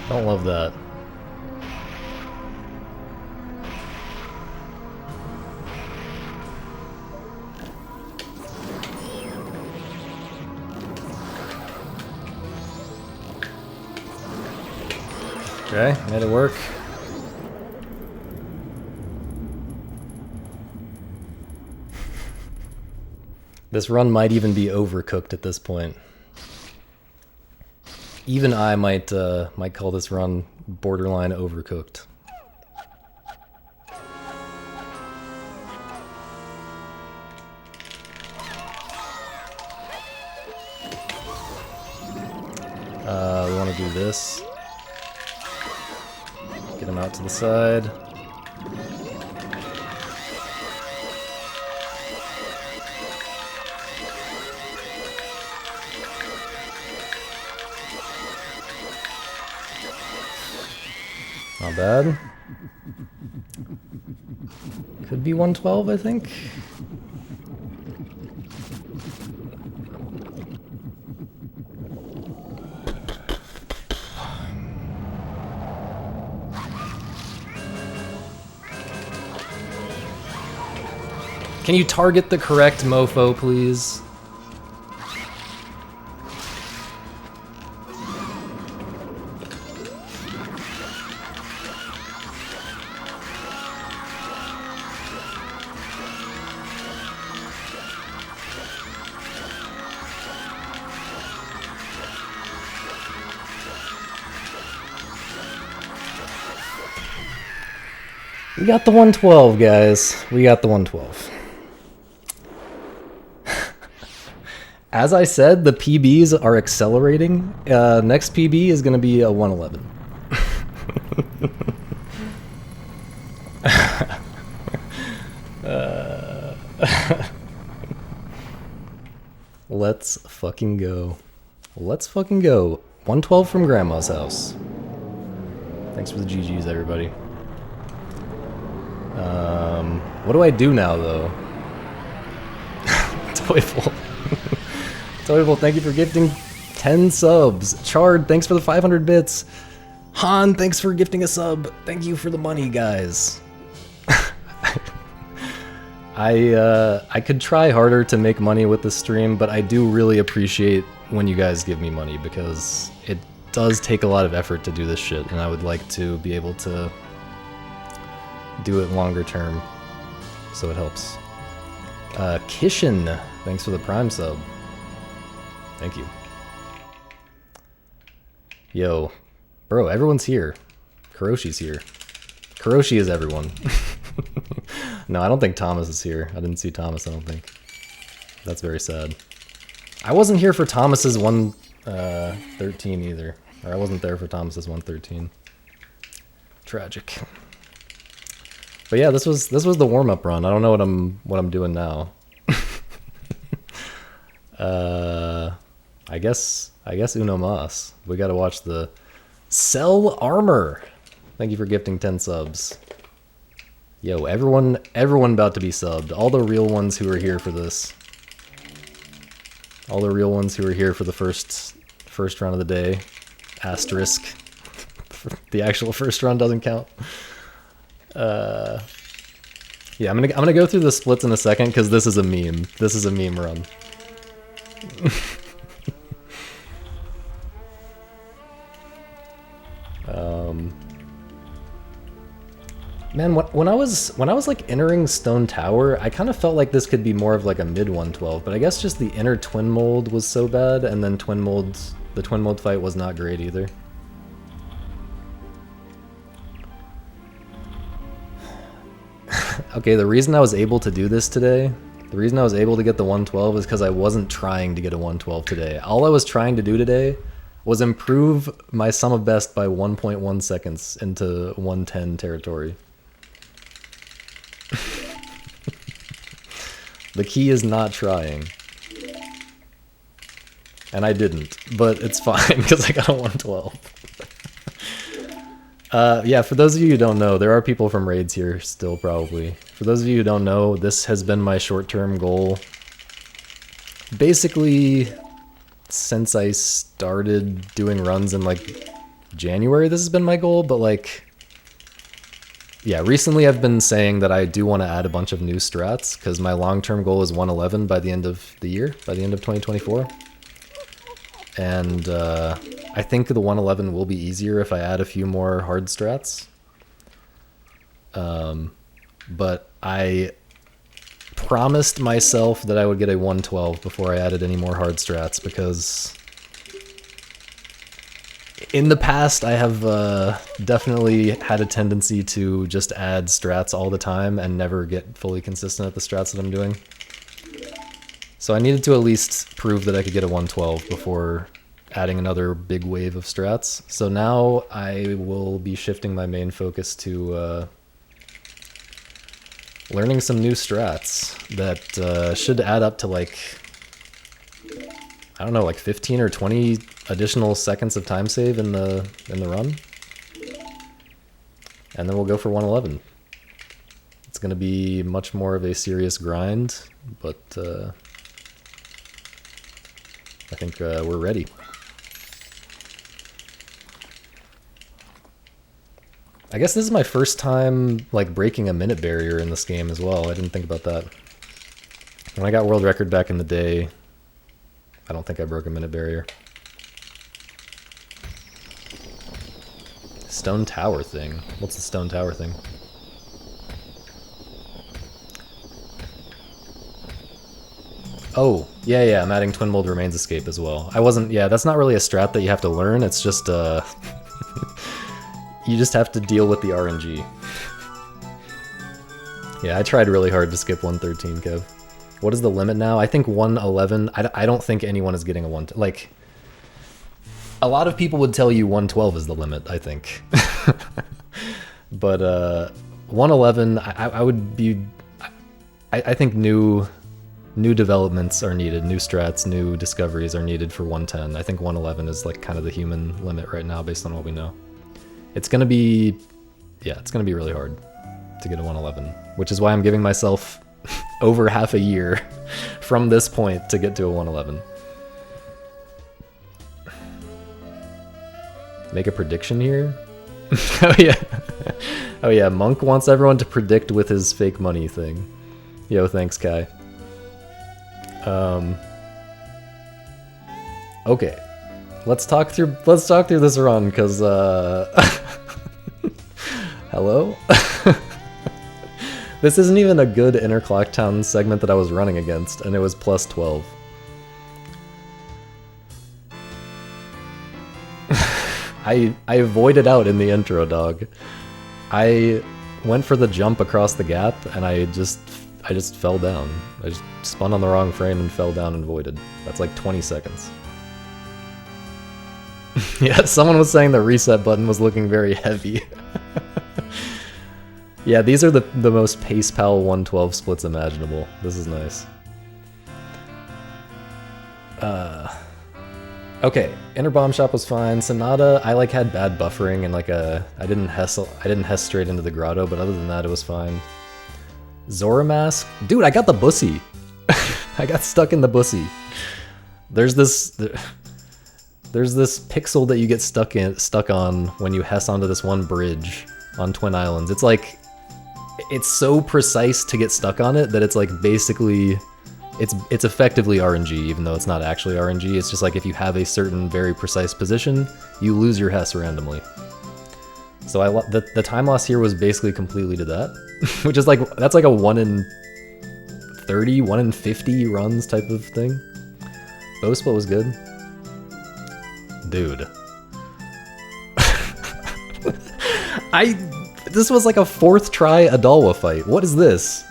S1: Don't love that. Okay, made it work. This run might even be overcooked at this point. Even I might call this run borderline overcooked. We want to do this. Get him out to the side. Not bad. Could be 112, I think. Can you target the correct mofo, please? We got the 112, guys. We got the 112. As I said, the PBs are accelerating. Next PB is going to be a 111. Let's fucking go. Let's fucking go. 112 from Grandma's house. Thanks for the GGs, everybody. What do I do now, though? Toyful. Toyful, thank you for gifting 10 subs. Chard, thanks for the 500 bits. Han, thanks for gifting a sub. Thank you for the money, guys. I could try harder to make money with this stream, but I do really appreciate when you guys give me money, because it does take a lot of effort to do this shit, and I would like to be able to do it longer term, so it helps. Kishin, thanks for the Prime sub. Thank you. Yo, bro, everyone's here. Kuroshi's here. Kuroshi is everyone. No, I don't think Thomas is here. I didn't see Thomas, I don't think. That's very sad. I wasn't here for Thomas's 113 either. Or I wasn't there for Thomas's 113. Tragic. But yeah, this was the warm-up run. I don't know what I'm doing now. I guess uno mas. We gotta watch the Cell Armor. Thank you for gifting 10 subs. Yo, everyone about to be subbed. All the real ones who are here for this. All the real ones who are here for the first run of the day. Asterisk. The actual first run doesn't count. Yeah, I'm gonna go through the splits in a second, because this is a meme. This is a meme run. Man, when I was like entering Stone Tower, I kind of felt like this could be more of like a mid 112, but I guess just the inner twin mold was so bad, and then the twin mold fight was not great either. Okay, the reason I was able to do this today, the reason I was able to get the 112 is because I wasn't trying to get a 112 today. All I was trying to do today was improve my sum of best by 1.1 seconds into 110 territory. The key is not trying. And I didn't, but it's fine because I got a 112. Yeah, for those of you who don't know, there are people from raids here still probably. For those of you who don't know, this has been my short-term goal. Basically, since I started doing runs in like January, this has been my goal, but like, yeah, recently I've been saying that I do want to add a bunch of new strats because my long-term goal is 111 by the end of the year, by the end of 2024. And I think the 111 will be easier if I add a few more hard strats. But I promised myself that I would get a 112 before I added any more hard strats, because in the past I have definitely had a tendency to just add strats all the time and never get fully consistent at the strats that I'm doing. So I needed to at least prove that I could get a 112 before adding another big wave of strats. So now I will be shifting my main focus to learning some new strats that should add up to like, I don't know, like 15 or 20 additional seconds of time save in the run. And then we'll go for 111. It's going to be much more of a serious grind, but I think we're ready. I guess this is my first time like breaking a minute barrier in this game as well. I didn't think about that. When I got world record back in the day, I don't think I broke a minute barrier. Stone Tower thing. What's the Stone Tower thing? Oh, yeah, I'm adding Twin Mold Remains Escape as well. I wasn't, yeah, that's not really a strat that you have to learn, it's just, you just have to deal with the RNG. Yeah, I tried really hard to skip 113, Kev. What is the limit now? I think 111, I don't think anyone is getting a 1, like, a lot of people would tell you 112 is the limit, I think. But, 111, I would be, I think new developments are needed, new strats, new discoveries are needed for 110. I think 111 is like kind of the human limit right now based on what we know. It's gonna be, yeah, it's gonna be really hard to get a 111, which is why I'm giving myself over half a year from this point to get to a 111. Make a prediction here? Oh yeah. Oh yeah, Monk wants everyone to predict with his fake money thing. Yo, thanks, Kai. Okay, let's talk through this run, because hello. This isn't even a good Inner Clock Town segment that I was running against, and it was plus 12. I avoided out in the intro, dog. I went for the jump across the gap, and I just fell down. I just spun on the wrong frame and fell down and voided. That's like 20 seconds. Yeah, someone was saying the reset button was looking very heavy. Yeah, these are the most pace pal 112 splits imaginable. This is nice. Okay, Inner Bomb Shop was fine. Sonata, I like had bad buffering and like I didn't hess straight into the grotto, but other than that it was fine. Zora Mask? Dude, I got the bussy. I got stuck in the bussy. There's this pixel that you get stuck on when you hess onto this one bridge on Twin Islands. It's like, it's so precise to get stuck on it that it's like basically, it's effectively RNG, even though it's not actually RNG. It's just like if you have a certain very precise position, you lose your hess randomly. So the time loss here was basically completely to that, which is like, that's like a 1 in 30, 1 in 50 runs type of thing. Bow split was good. Dude. This was like a 4th try Adalwa fight. What is this?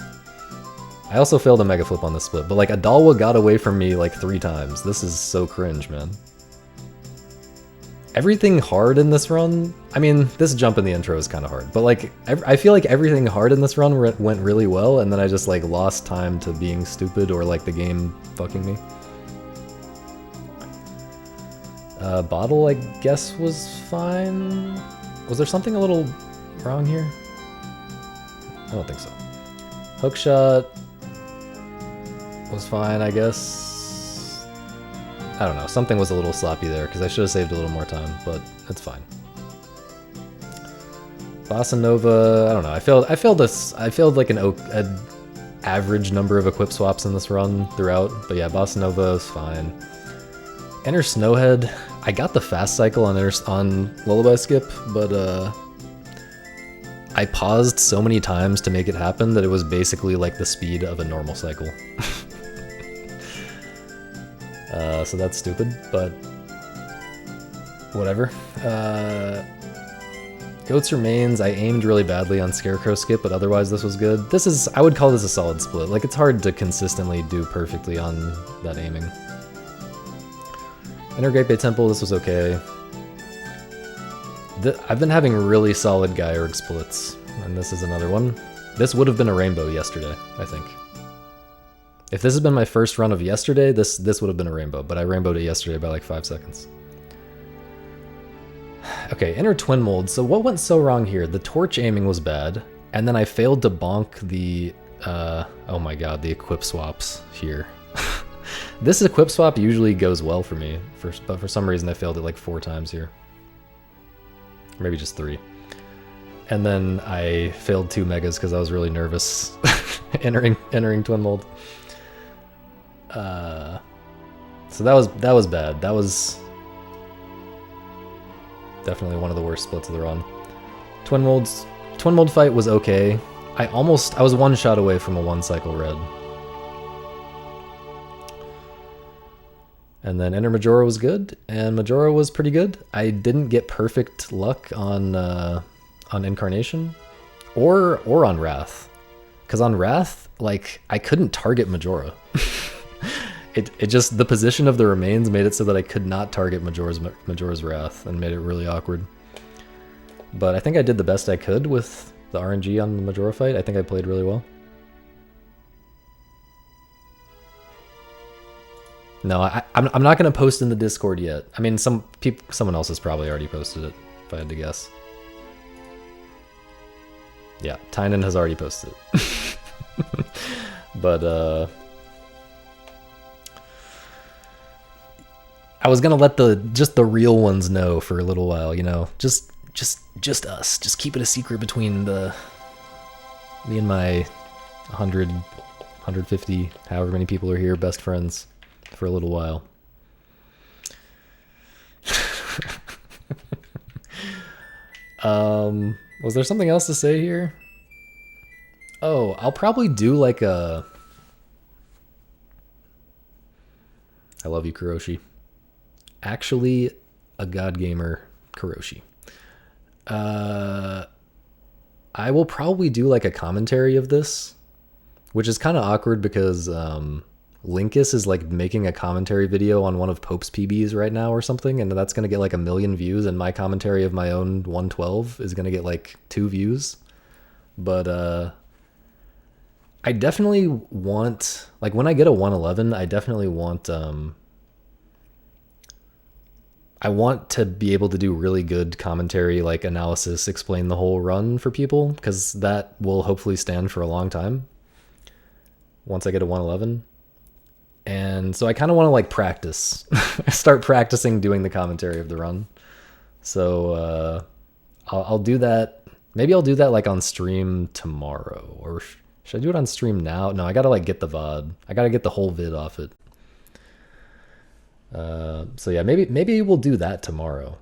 S1: I also failed a mega flip on this split, but like Adalwa got away from me like 3 times. This is so cringe, man. Everything hard in this run, I mean, this jump in the intro is kind of hard, but like, I feel like everything hard in this run went really well, and then I just like lost time to being stupid or like the game fucking me. Bottle, I guess, was fine. Was there something a little wrong here? I don't think so. Hookshot was fine, I guess. I don't know, something was a little sloppy there because I should have saved a little more time, but it's fine. Bossa Nova, I don't know. I failed like an average number of equip swaps in this run throughout, but yeah, Bossa Nova is fine. Enter Snowhead, I got the fast cycle on Lullaby Skip, but I paused so many times to make it happen that it was basically like the speed of a normal cycle. So that's stupid, but whatever. Goats Remains, I aimed really badly on Scarecrow Skip, but otherwise this was good. I would call this a solid split. Like, it's hard to consistently do perfectly on that aiming. Enter Great Bay Temple, this was okay. I've been having really solid Gyorg splits, and this is another one. This would have been a rainbow yesterday, I think. If this had been my first run of yesterday, this would have been a rainbow, but I rainbowed it yesterday by like 5 seconds. Okay, enter Twin Mold. So what went so wrong here? The torch aiming was bad, and then I failed to bonk the, oh my god, the equip swaps here. This equip swap usually goes well for me, but for some reason I failed it like 4 times here. Or maybe just 3. And then I failed 2 megas because I was really nervous entering Twin Mold. So that was bad. That was definitely one of the worst splits of the run. Twin Mold fight was okay. I was 1 shot away from a 1 cycle red. And then Enter Majora was good, and Majora was pretty good. I didn't get perfect luck on Incarnation or on Wrath. Because on Wrath, like, I couldn't target Majora. It just, the position of the remains made it so that I could not target Majora's Wrath, and made it really awkward. But I think I did the best I could with the RNG on the Majora fight. I think I played really well. No, I'm not going to post in the Discord yet. I mean, someone else has probably already posted it, if I had to guess. Yeah, Tynan has already posted it. But, I was gonna let just the real ones know for a little while, you know, just us, just keep it a secret between me and my 100, 150, however many people are here, best friends, for a little while. Was there something else to say here? Oh, I'll probably do like I love you, Kuroshi. Actually, a God Gamer Kuroshi. I will probably do like a commentary of this, which is kind of awkward because Linkus is like making a commentary video on one of Pope's PBs right now or something, and that's going to get like 1 million views, and my commentary of my own 112 is going to get like 2 views. But I definitely want, like, when I get a 111, I definitely want I want to be able to do really good commentary, like analysis, explain the whole run for people, because that will hopefully stand for a long time once I get a 111. And so I kind of want to like practice, start practicing doing the commentary of the run. So I'll do that. Maybe I'll do that like on stream tomorrow, or should I do it on stream now? No, I gotta like get the VOD. I gotta get the whole vid off it. So yeah, maybe we'll do that tomorrow.